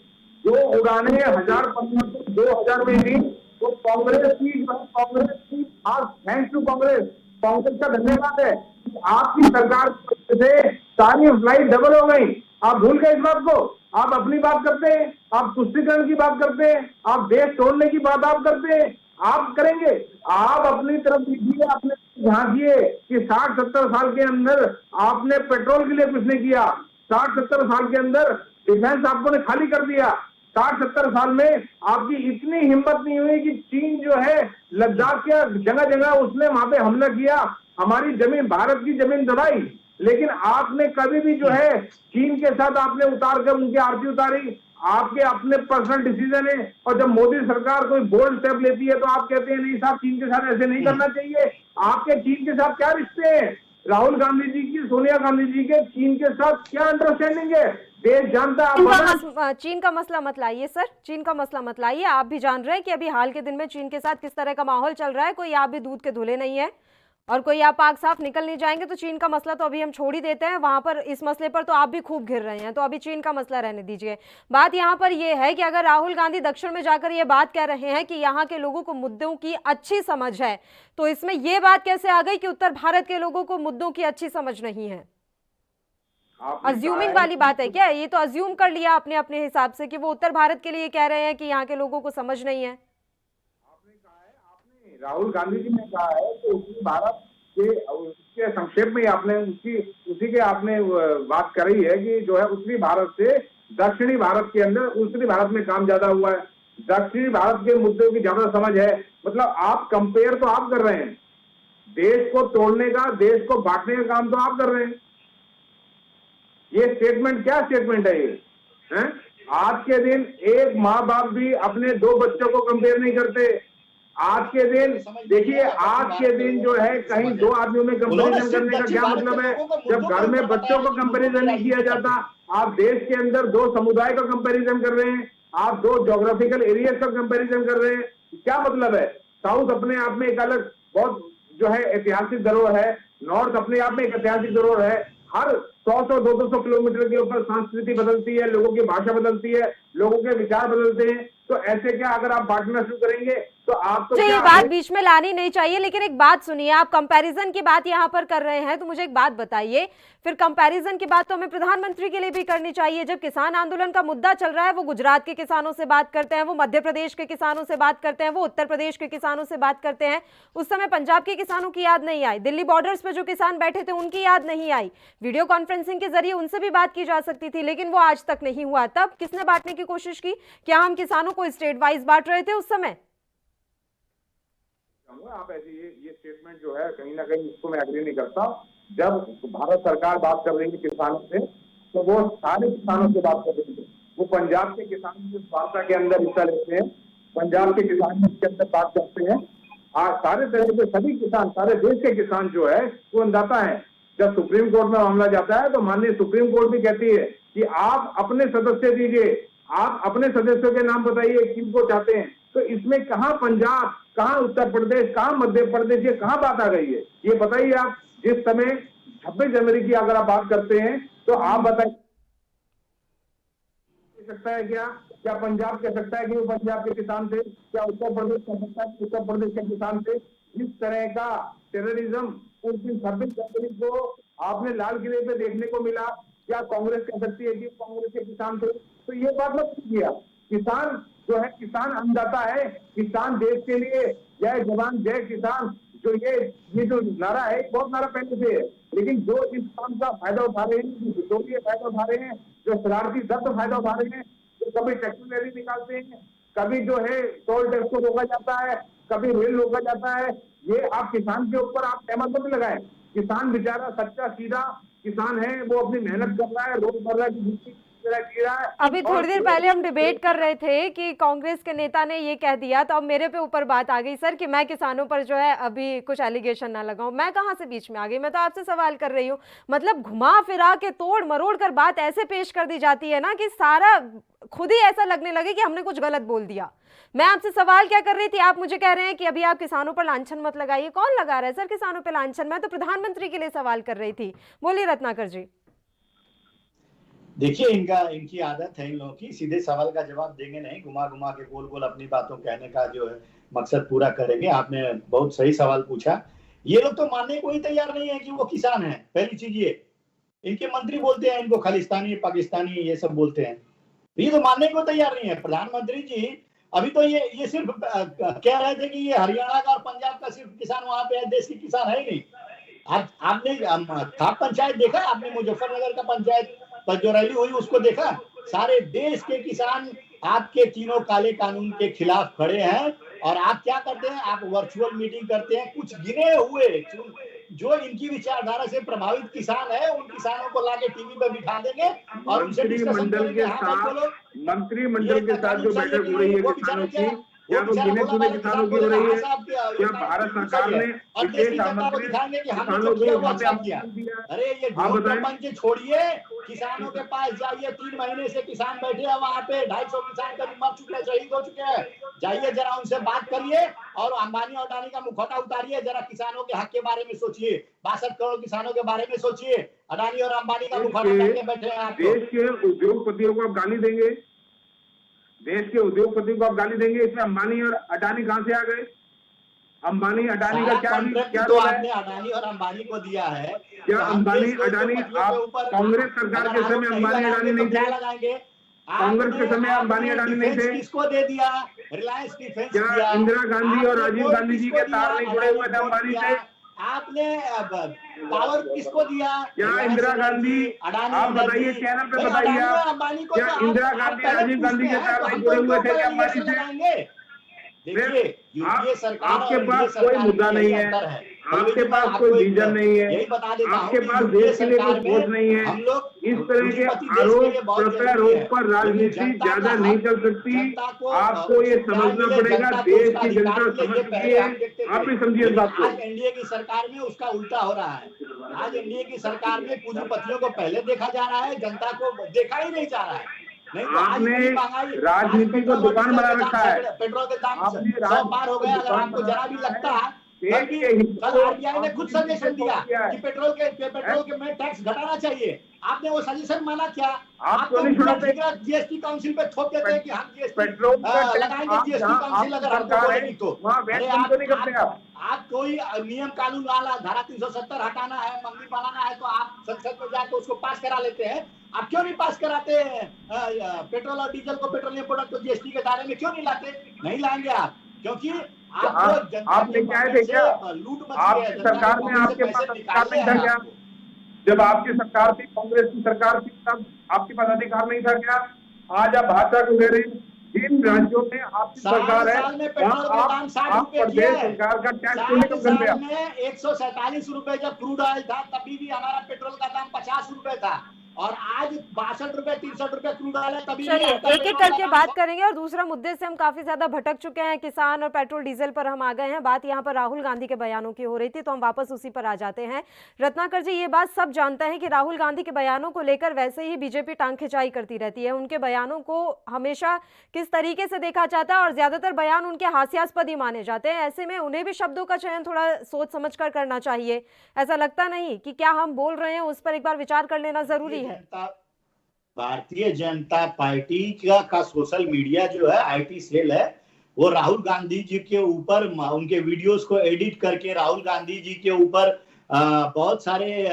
जो उड़ाने 1015 से 2000 में हुई वो कांग्रेस की थैंक्स टू कांग्रेस का धन्यवाद है। आपकी सरकार से सारी फ्लाइट डबल हो गई। आप भूल गए इस बात को? आप अपनी बात करते हैं, आप तुष्टिकरण की बात करते हैं, आप देश तोड़ने की बात आप करते हैं। आप करेंगे, आप अपनी तरफ दीजिए, अपने झांकिए कि 60-70 साल के अंदर आपने पेट्रोल के लिए कुछ नहीं किया। 60-70 साल के अंदर डिफेंस आपको ने खाली कर दिया। 60-70 साल में आपकी इतनी हिम्मत नहीं हुई कि चीन जो है लद्दाख के जगह जगह उसने वहां पे हमला किया, हमारी जमीन, भारत की जमीन दबाई। लेकिन आपने कभी भी जो है चीन के साथ आपने उतार कर उनकी आरती उतारी। आपके अपने पर्सनल डिसीजन है। और जब मोदी सरकार कोई बोल्ड स्टेप लेती है तो आप कहते हैं नहीं साहब चीन के साथ ऐसे नहीं करना चाहिए। आपके चीन के साथ क्या रिश्ते हैं? राहुल गांधी जी की, सोनिया गांधी जी के चीन के साथ क्या अंडरस्टैंडिंग है? देश जानता है। चीन का मसला मत लाइए सर, चीन का मसला मत लाइए। आप भी जान रहे हैं कि अभी हाल के दिन में चीन के साथ किस तरह का माहौल चल रहा है। कोई आप भी दूध के धुले नहीं है। और कोई आप पाक साफ निकल नहीं जाएंगे तो चीन का मसला तो अभी हम छोड़ ही देते हैं, वहां पर इस मसले पर तो आप भी खूब घिर रहे हैं, तो अभी चीन का मसला रहने दीजिए। बात यहाँ पर यह है कि अगर राहुल गांधी दक्षिण में जाकर ये बात कह रहे हैं कि यहाँ के लोगों को मुद्दों की अच्छी समझ है, तो इसमें यह बात कैसे आ गई कि उत्तर भारत के लोगों को मुद्दों की अच्छी समझ नहीं है? अज्यूमिंग वाली बात है क्या? ये तो अज्यूम कर लिया आपने अपने हिसाब से कि वो उत्तर भारत के लिए कह रहे हैं कि यहाँ के लोगों को समझ नहीं है। राहुल गांधी जी ने कहा है कि उत्तरी भारत के उसके संक्षेप में आपने उसी के आपने बात करी है कि जो है उत्तरी भारत से दक्षिणी भारत के अंदर उत्तरी भारत में काम ज्यादा हुआ है, दक्षिणी भारत के मुद्दों की ज्यादा समझ है। मतलब आप कंपेयर तो आप कर रहे हैं, देश को तोड़ने का, देश को बांटने का काम तो आप कर रहे हैं। ये स्टेटमेंट क्या स्टेटमेंट है ये है? आज के दिन एक माँ बाप भी अपने दो बच्चों को कंपेयर नहीं करते। आज के दिन देखिए, आज के दिन जो है कहीं दो आदमियों में कंपैरिजन करने का क्या मतलब है? जब घर में बच्चों को कंपैरिजन नहीं किया जाता, आप देश के अंदर दो समुदाय का कंपैरिजन कर रहे हैं, आप दो ज्योग्राफिकल एरिया का कंपैरिजन कर रहे हैं, क्या मतलब है? साउथ अपने आप में एक अलग बहुत जो है ऐतिहासिक धरोहर है, नॉर्थ अपने आप में एक ऐतिहासिक धरोहर है। हर 100-200 किलोमीटर के ऊपर संस्कृति बदलती है, लोगों की भाषा बदलती है, लोगों के विचार बदलते हैं। तो ऐसे क्या अगर आप बांटना शुरू करेंगे तो आप तो ये बात बीच में लानी नहीं चाहिए। लेकिन एक बात सुनिए, आप कंपैरिजन की बात यहाँ पर कर रहे हैं, तो मुझे एक बात बताइए, फिर कंपैरिजन की बात तो हमें प्रधानमंत्री के लिए भी करनी चाहिए। जब किसान आंदोलन का मुद्दा चल रहा है, वो गुजरात के किसानों से बात करते हैं, वो मध्य प्रदेश के किसानों से बात करते हैं, वो उत्तर प्रदेश के किसानों से बात करते हैं। उस समय पंजाब के किसानों की याद नहीं आई, दिल्ली बॉर्डर्स पे जो किसान बैठे थे उनकी याद नहीं आई, वीडियो कॉन्फ्रेंसिंग के जरिए उनसे भी बात की जा सकती थी, लेकिन वो आज तक नहीं हुआ। तब किसने बांटने की कोशिश की? क्या हम किसानों को स्टेट वाइज बांट रहे थे उस समय? आप ऐसे ये स्टेटमेंट जो है कहीं ना कहीं इसको मैं एग्री नहीं करता। जब भारत सरकार बात कर रही है किसानों से, तो वो सारे किसानों से बात कर रही है। वो पंजाब के किसान जिस वार्ता के अंदर हिस्सा लेते हैं, पंजाब के किसान इसके अंदर बात करते हैं। आज सारे तरह के सभी किसान, सारे देश के किसान जो है वो अंदाता है। जब सुप्रीम कोर्ट में मामला जाता है तो माननीय सुप्रीम कोर्ट भी कहती है कि आप अपने सदस्य दीजिए, आप अपने सदस्यों के नाम बताइए किनको चाहते हैं। तो इसमें कहाँ पंजाब, कहाँ उत्तर प्रदेश, कहाँ मध्य प्रदेश, ये कहाँ बात आ गई है? ये बताइए आप। जिस समय 26 जनवरी की अगर आप बात करते हैं तो आप बताइए सकता है क्या पंजाब कह सकता है कि वो पंजाब के किसान थे? क्या उत्तर प्रदेश कह सकता है कि उत्तर प्रदेश के किसान थे? जिस तरह का टेररिज्म उस दिन 26 जनवरी को आपने लाल किले पे देखने को मिला, क्या कांग्रेस कह सकती है कि कांग्रेस के किसान थे? तो ये बात मत कीजिए। किसान जो है, किसान अन्नदाता है, किसान देश के लिए जय जवान जय किसान, जो ये जो नारा है बहुत नारा पहले से है। लेकिन जो इस काम का फायदा उठा रहे हैं, जो ये फायदा उठा रहे हैं, जो शरारती दत्त फायदा उठा रहे हैं, जो कभी टैक्स रैली निकालते हैं, कभी जो है टोल टैक्स को रोका जाता है, कभी रेल रोका जाता है, ये आप किसान के ऊपर आप सहमत नहीं लगाए। किसान बेचारा सच्चा सीधा किसान है, वो अपनी मेहनत कर रहा है, रोजमर्रा की जिंदगी जी रहा है। अभी थोड़ी देर पहले हम डिबेट कर रहे थे कि कांग्रेस के नेता ने ये कह दिया, तो अब मेरे पे ऊपर बात आ गई सर कि मैं किसानों पर जो है अभी कुछ एलिगेशन ना लगाऊं। मैं कहां से बीच में आ गई? मैं तो आपसे सवाल कर रही हूं। मतलब घुमा फिरा के तोड़ मरोड़ कर बात ऐसे पेश कर दी जाती है ना कि सारा खुद ही ऐसा लगने लगे कि हमने कुछ गलत बोल दिया। मैं आपसे सवाल क्या कर रही थी, आप मुझे कह रहे हैं कि अभी आप किसानों पर लांछन मत लगाइए। कौन लगा रहा है सर किसानों पर लांछन? मैं तो प्रधानमंत्री के लिए सवाल कर रही थी। बोलिए रत्नाकर जी। देखिए, इनकी आदत है, इन लोगों की सीधे सवाल का जवाब देंगे नहीं, घुमा घुमा के गोल गोल अपनी बातों कहने का जो है मकसद पूरा करेंगे। आपने बहुत सही सवाल पूछा। ये लोग तो मानने को ही तैयार नहीं है कि वो किसान हैं। पहली चीज ये, इनके मंत्री बोलते हैं इनको खालिस्तानी पाकिस्तानी ये सब बोलते हैं, ये तो मानने को तैयार नहीं है। प्रधानमंत्री जी अभी तो ये सिर्फ कह रहे थे कि ये हरियाणा का और पंजाब का सिर्फ किसान वहां पे है, देश के किसान है ही नहीं। आपने खाप पंचायत देखा? आपने मुजफ्फरनगर का पंचायत पर जो रैली हुई उसको देखा? सारे देश के किसान आपके तीनों काले कानून के खिलाफ खड़े हैं। और आप क्या करते हैं? आप वर्चुअल मीटिंग करते हैं। कुछ गिने हुए जो इनकी विचारधारा से प्रभावित किसान है, उन किसानों को लाके टीवी पे बिठा देंगे और उनसे डिस्कशन करेंगे। मंत्रिमंडल के साथ जो बैठक हो रही है किसानों की, क्या वो गिने चुने किसानों की हो रही है? क्या भारत सरकार ने विशेष आमंत्रित किसानों को वहां पे आमंत्रण दिया? अरे ये ढोंगपन के छोड़िए, किसानों के पास जाइए, 3 महीने से किसान बैठे हैं वहां पे, 250 किसान करीब मर चुके हैं, शहीद हो चुके हैं। जाइए जरा उनसे बात करिए और अंबानी और अडानी का मुखौटा उतारिए, जरा किसानों के हक के बारे में सोचिए, 62 करोड़ किसानों के बारे में सोचिए। अडानी और अंबानी का मुखौटा पहन के बैठे हैं आप। देश के उद्योगपतियों को आप गाली देंगे, देश के उद्योगपतियों को आप गाली देंगे, इसमें अंबानी और अडानी कहां से आ गए? अंबानी अडानी का क्या तो आपने अडानी और अंबानी को दिया है? क्या अंबानी अडानी, आप कांग्रेस सरकार के समय अंबानी अडानी नहीं थे? लगाएंगे कांग्रेस के समय अंबानी अडानी नहीं थे? किसको दे दिया? रिलायंस डिफेंस क्या दिया। इंदिरा गांधी और राजीव गांधी जी के तार नहीं जुड़े हुए थे अंबानी से? आपने पावर किसको दिया? क्या इंदिरा गांधी, आप बताइए चैनल पे बताइए आप, क्या इंदिरा गांधी राजीव गांधी के तार नहीं जुड़े हुए थे अंबानी से? देखिए यूपीए सरकार, आपके पास कोई मुद्दा नहीं है, आपके पास कोई विजन नहीं है, आपके पास देश के लिए कोई सोच नहीं है। इस तरह के आरोप प्रत्यारोप पर राजनीति ज्यादा नहीं चल सकती। आपको ये समझना पड़ेगा, देश की जनता समझ चुकी है, आप भी समझिए इस बात को। आज एनडीए की सरकार में उसका उल्टा हो रहा है। आज एनडीए की सरकार में पूंजीपतियों को पहले देखा जा रहा है, जनता को देखा ही नहीं जा रहा है। आपने राजनीति को दुकान बना रखा है, पेट्रोल के दाम 100 पार हो गया। अगर आपको जरा भी लगता है, कल आरबीआई ने खुद सजेशन दिया कि पेट्रोल के में टैक्स घटाना चाहिए, आपने वो सजेशन माना क्या? आप तो जीएसटी काउंसिल पे थोप देते हैं कि हम जीएसटी लगाएंगे, जीएसटी काउंसिल अगर हमको बोलेगी तो। आप कोई नियम कानून वाला धारा 370 हटाना है, मंदी बनाना है, तो आप संसद में जाकर उसको पास करा लेते हैं। आप क्यों नहीं पास कराते पेट्रोल और डीजल को, पेट्रोलियम प्रोडक्ट को जीएसटी के दायरे में क्यों नहीं लाते? नहीं लाएंगे आप, क्योंकि आपने क्या थे क्या? आपकी सरकार में आपके पास अधिकार नहीं था क्या? जब आपकी सरकार थी, कांग्रेस की सरकार थी, तब आपके पास अधिकार नहीं था क्या? आज आप भाषा को ले रहे हैं। जिन राज्यों में आपकी सरकार है वहाँ आप प्रदेश सरकार का टैक्स क्यों नहीं कम कर दिया? 147 रुपए जब क्रूड ऑयल था, तभी भी हमारा पेट्रोल का दाम 50 रुपए था, और आज 62 रुपए 63 रुपए क्रूड ऑयल है, तभी चलिए एक एक करके बात करेंगे। और दूसरा मुद्दे से हम काफी ज्यादा भटक चुके हैं, किसान और पेट्रोल डीजल पर हम आ गए हैं। बात यहाँ पर राहुल गांधी के बयानों की हो रही थी, तो हम वापस उसी पर आ जाते हैं। रत्नाकर जी, ये बात सब जानते हैं कि राहुल गांधी के बयानों को लेकर वैसे ही बीजेपी टांग खिंचाई करती रहती है। उनके बयानों को हमेशा किस तरीके से देखा जाता है, और ज्यादातर बयान उनके हास्यास्पद ही माने जाते हैं। ऐसे में उन्हें भी शब्दों का चयन थोड़ा सोच समझ कर करना चाहिए। ऐसा लगता नहीं कि क्या हम बोल रहे हैं उस पर एक बार विचार कर लेना जरूरी है? भारतीय जनता पार्टी का सोशल मीडिया जो है, आईटी सेल है, वो राहुल गांधी जी के ऊपर उनके वीडियोस को एडिट करके राहुल गांधी जी के ऊपर बहुत सारे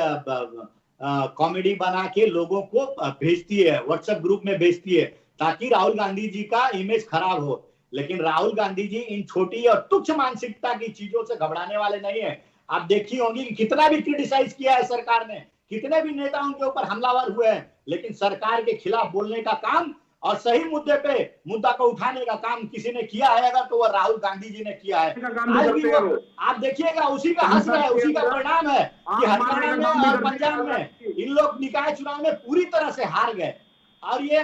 कॉमेडी बना के लोगों को भेजती है, व्हाट्सएप ग्रुप में भेजती है, ताकि राहुल गांधी जी का इमेज खराब हो। लेकिन राहुल गांधी जी इन छोटी और तुच्छ मानसिकता की चीजों से घबराने वाले नहीं है। आप देखी होंगी कि कितना भी क्रिटिसाइज किया है सरकार ने, कितने भी नेता उनके ऊपर हमलावर हुए हैं, लेकिन सरकार के खिलाफ बोलने का काम और सही मुद्दे पे मुद्दा को उठाने का काम किसी ने किया है अगर, तो वो राहुल गांधी जी ने किया है। आज भी वो आप देखिएगा, उसी का हश्र है, उसी का परिणाम है कि हरियाणा में और पंजाब में इन लोग निकाय चुनाव में पूरी तरह से हार गए। और ये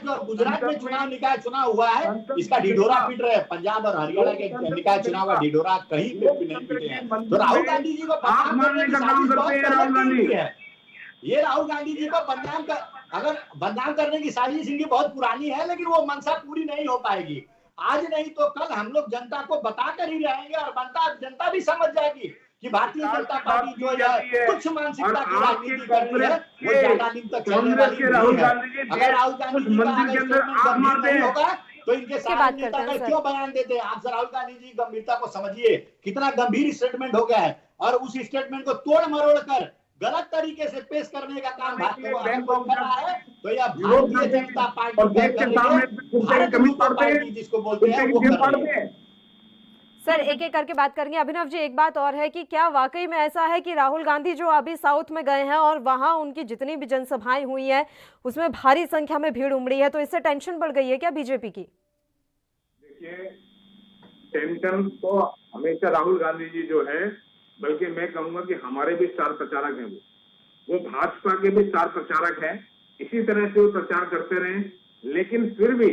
जो गुजरात में चुनाव निकाय चुनाव हुआ है, इसका ढिढोरा पीट रहे हैं। पंजाब और हरियाणा के निकाय चुनाव का ढिढोरा कहीं पे भी नहीं पीटे हैं। तो राहुल गांधी जी को बदनाम करने की साजिश बहुत पहले की है। ये राहुल गांधी जी को अगर बदनाम करने की साजिश इनकी बहुत पुरानी है, लेकिन वो मंशा पूरी नहीं हो पाएगी। आज नहीं तो कल हम लोग जनता को बता कर ही रहेंगे, और जनता भी समझ जाएगी कि भारतीय जनता पार्टी जो है कुछ मानसिकता की राजनीति करती है, वो ज्यादा दिन तक चलने वाली नहीं है। अगर राहुल गांधी जी का स्टेटमेंट नहीं होगा तो इनके सारे नेता क्यों बयान देते हैं? आप राहुल गांधी जी गंभीरता को समझिए, कितना गंभीर स्टेटमेंट हो गया है, और उस स्टेटमेंट को तोड़ मरोड़ कर गलत तरीके से पेश करने का काम भारतीय कर रहा है। तो यह भारतीय जनता पार्टी जिसको बोलते हैं वो कर रही है। सर एक एक करके बात करेंगे। अभिनव जी, एक बात और है कि क्या वाकई में ऐसा है कि राहुल गांधी जो अभी साउथ में गए हैं और वहां उनकी जितनी भी जनसभाएं हुई हैं उसमें भारी संख्या में भीड़ उमड़ी है, तो इससे टेंशन बढ़ गई है क्या बीजेपी की? देखिए, टेंशन तो हमेशा राहुल गांधी जी जो है, बल्कि मैं कहूंगा कि हमारे भी स्टार प्रचारक हैं। वो भाजपा के भी स्टार प्रचारक हैं। इसी तरह से वो प्रचार करते रहे, लेकिन फिर भी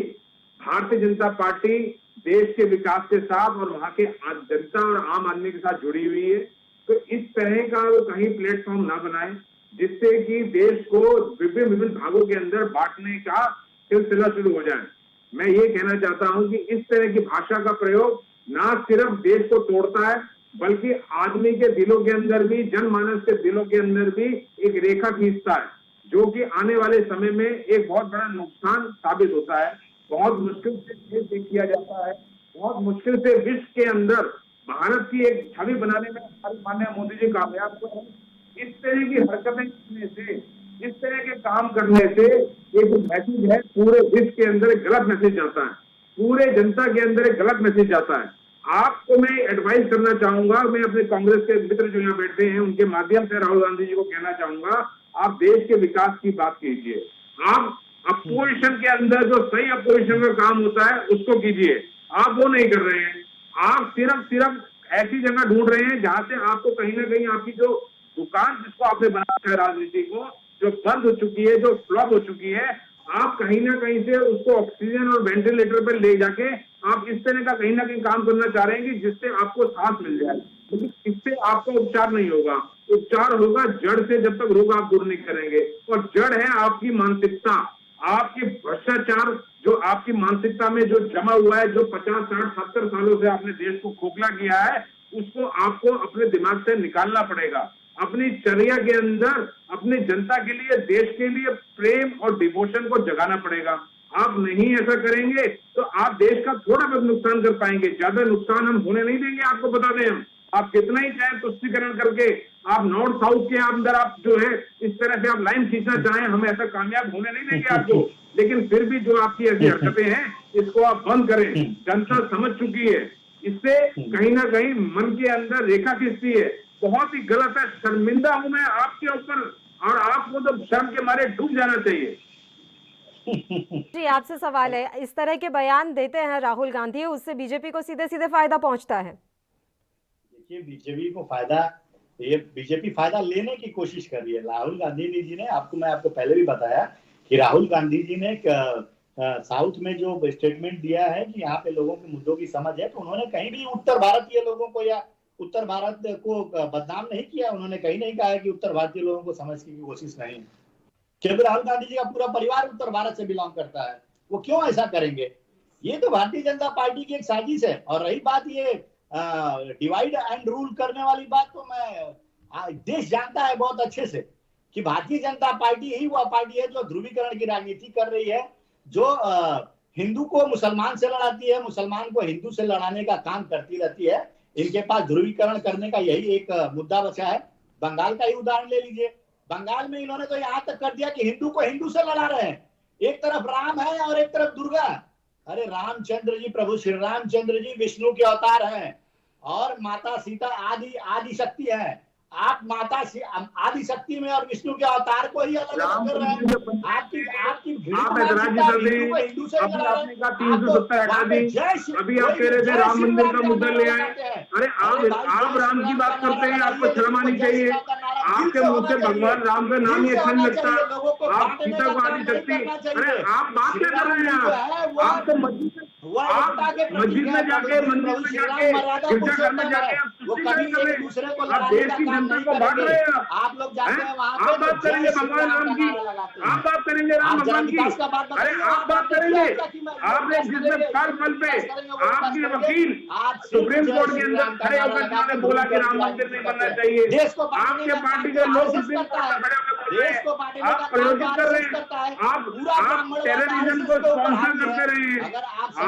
भारतीय जनता पार्टी देश के विकास के साथ और वहां के जनता और आम आदमी के साथ जुड़ी हुई है। तो इस तरह का वो कहीं प्लेटफॉर्म ना बनाए, जिससे कि देश को विभिन्न विभिन्न भागों के अंदर बांटने का सिलसिला शुरू हो जाए। मैं ये कहना चाहता हूं कि इस तरह की भाषा का प्रयोग ना सिर्फ देश को तोड़ता है, बल्कि आदमी के दिलों के अंदर भी, जनमानस के दिलों के अंदर भी एक रेखा खींचता है, जो कि आने वाले समय में एक बहुत बड़ा नुकसान साबित होता है। बहुत मुश्किल से देश किया जाता है, बहुत मुश्किल से विश्व के अंदर भारत की एक छवि बनाने में हमारे माननीय मोदी जी कामयाब हुए हैं। इस तरह की हरकतें करने से, इस तरह के काम करने से एक मैसेज है, पूरे विश्व के अंदर एक गलत मैसेज जाता है, पूरे जनता के अंदर एक गलत मैसेज जाता है। आपको मैं एडवाइस करना चाहूंगा, मैं अपने कांग्रेस के मित्र जो यहाँ बैठे हैं उनके माध्यम से राहुल गांधी जी को कहना चाहूंगा, आप देश के विकास की बात कीजिए। आप अपोजिशन के अंदर जो सही अपोजिशन का काम होता है उसको कीजिए, आप वो नहीं कर रहे हैं। आप सिर्फ ऐसी जगह ढूंढ रहे हैं जहां से आपको कहीं ना कहीं आपकी जो दुकान जिसको आपने बनाया है राजनीति को, जो बंद हो चुकी है, जो फ्लॉप हो चुकी है, आप कहीं ना कहीं से उसको ऑक्सीजन और वेंटिलेटर पर ले जाके आप इस तरह का कहीं ना कहीं काम करना चाह रहे हैं कि जिससे आपको सांस मिल जाए, लेकिन इससे आपका उपचार नहीं होगा। उपचार होगा जड़ से, जब तक रोग आप दूर नहीं करेंगे। और जड़ है आपकी मानसिकता, आपकी भ्रष्टाचार, जो आपकी मानसिकता में जो जमा हुआ है, जो 50, 60, 70 सालों से आपने देश को खोखला किया है, उसको आपको अपने दिमाग से निकालना पड़ेगा। अपनी चर्या के अंदर अपनी जनता के लिए, देश के लिए प्रेम और डिवोशन को जगाना पड़ेगा। आप नहीं ऐसा करेंगे तो आप देश का थोड़ा बहुत नुकसान कर पाएंगे, ज्यादा नुकसान हम होने नहीं देंगे। आपको बता दें, हम आप कितना ही चाहे तुष्टीकरण करके आप नॉर्थ साउथ के अंदर आप जो है इस तरह से आप लाइन खींचना चाहें, हम ऐसा कामयाब होने नहीं देंगे आपको। लेकिन फिर भी जो आपकी ऐसी हरकतें हैं इसको आप बंद करें। जनता समझ चुकी है, इससे कहीं ना कहीं मन के अंदर रेखा खींचती है। बहुत ही गलत है, शर्मिंदा हूं मैं आपके ऊपर, और आपको तो शर्म के मारे डूब जाना चाहिए। जी, आपसे सवाल है, इस तरह के बयान देते हैं राहुल गांधी, उससे बीजेपी को सीधे सीधे फायदा पहुंचता है। देखिए, बीजेपी को फायदा, ये बीजेपी फायदा लेने की कोशिश कर रही है। राहुल गांधी जी ने, मैं आपको पहले भी बताया कि राहुल गांधी जी ने साउथ में जो स्टेटमेंट दिया है कि यहाँ पे लोगों के मुद्दों की समझ है, तो उन्होंने कहीं भी उत्तर भारतीय लोगों को या उत्तर भारत को बदनाम नहीं किया। उन्होंने कहीं नहीं कहा कि उत्तर भारतीय लोगों को समझने की कोशिश नहीं, क्योंकि राहुल गांधी जी का पूरा परिवार उत्तर भारत से बिलोंग करता है। वो क्यों ऐसा करेंगे? ये तो भारतीय जनता पार्टी की एक साजिश है। और रही बात ये डिवाइड एंड रूल करने वाली बात, तो मैं देश जानता है बहुत अच्छे से कि भारतीय जनता पार्टी ही वह पार्टी है जो ध्रुवीकरण की राजनीति कर रही है, जो हिंदू को मुसलमान से लड़ाती है, मुसलमान को हिंदू से लड़ाने का काम करती रहती है। इनके पास ध्रुवीकरण करने का यही एक मुद्दा बचा है। बंगाल का ही उदाहरण ले लीजिए। बंगाल में इन्होंने तो यहाँ तक कर दिया कि हिंदू को हिंदू से लड़ा रहे हैं। एक तरफ राम है और एक तरफ दुर्गा। अरे रामचंद्र जी, प्रभु श्री रामचंद्र जी विष्णु के अवतार हैं और माता सीता आदि शक्ति है। आप माता आदि शक्ति में और विष्णु के अवतार को ही अलग अलग कर रहे हैं। आपकी हिंदू से अभी आप कह रहे थे राम मंदिर का मुद्दा ले आए। अरे आप राम की बात करते हैं, आपको शर्म आनी चाहिए। आपके मुंह से भगवान राम का नाम ही अच्छा नहीं लगता। आप सीता को आदि शक्ति, अरे आप बात क्या कर रहे हैं? आप तो मस्जिद में जाके, मंदिर में जाके, गिरजा घर में जाके आप देश की जनता को बांट रहे हैं। आप लोग जाते हैं वहां आप बात करेंगे भगवान राम की, आप बात करेंगे राम भगवान की, अरे आप बात करेंगे। आपने जिसमें पल पल पे आपके वकील सुप्रीम कोर्ट के अंदर खड़े होकर जिन्होंने बोला कि राम मंदिर नहीं बनना चाहिए, आपके पार्टी के लोग सुप्रीम कोर्ट में खड़े होकर बोल रहे हैं, आप प्रयोजित कर रहे हैं, आप टेररिज्म को स्पॉन्सर करते रहे हैं।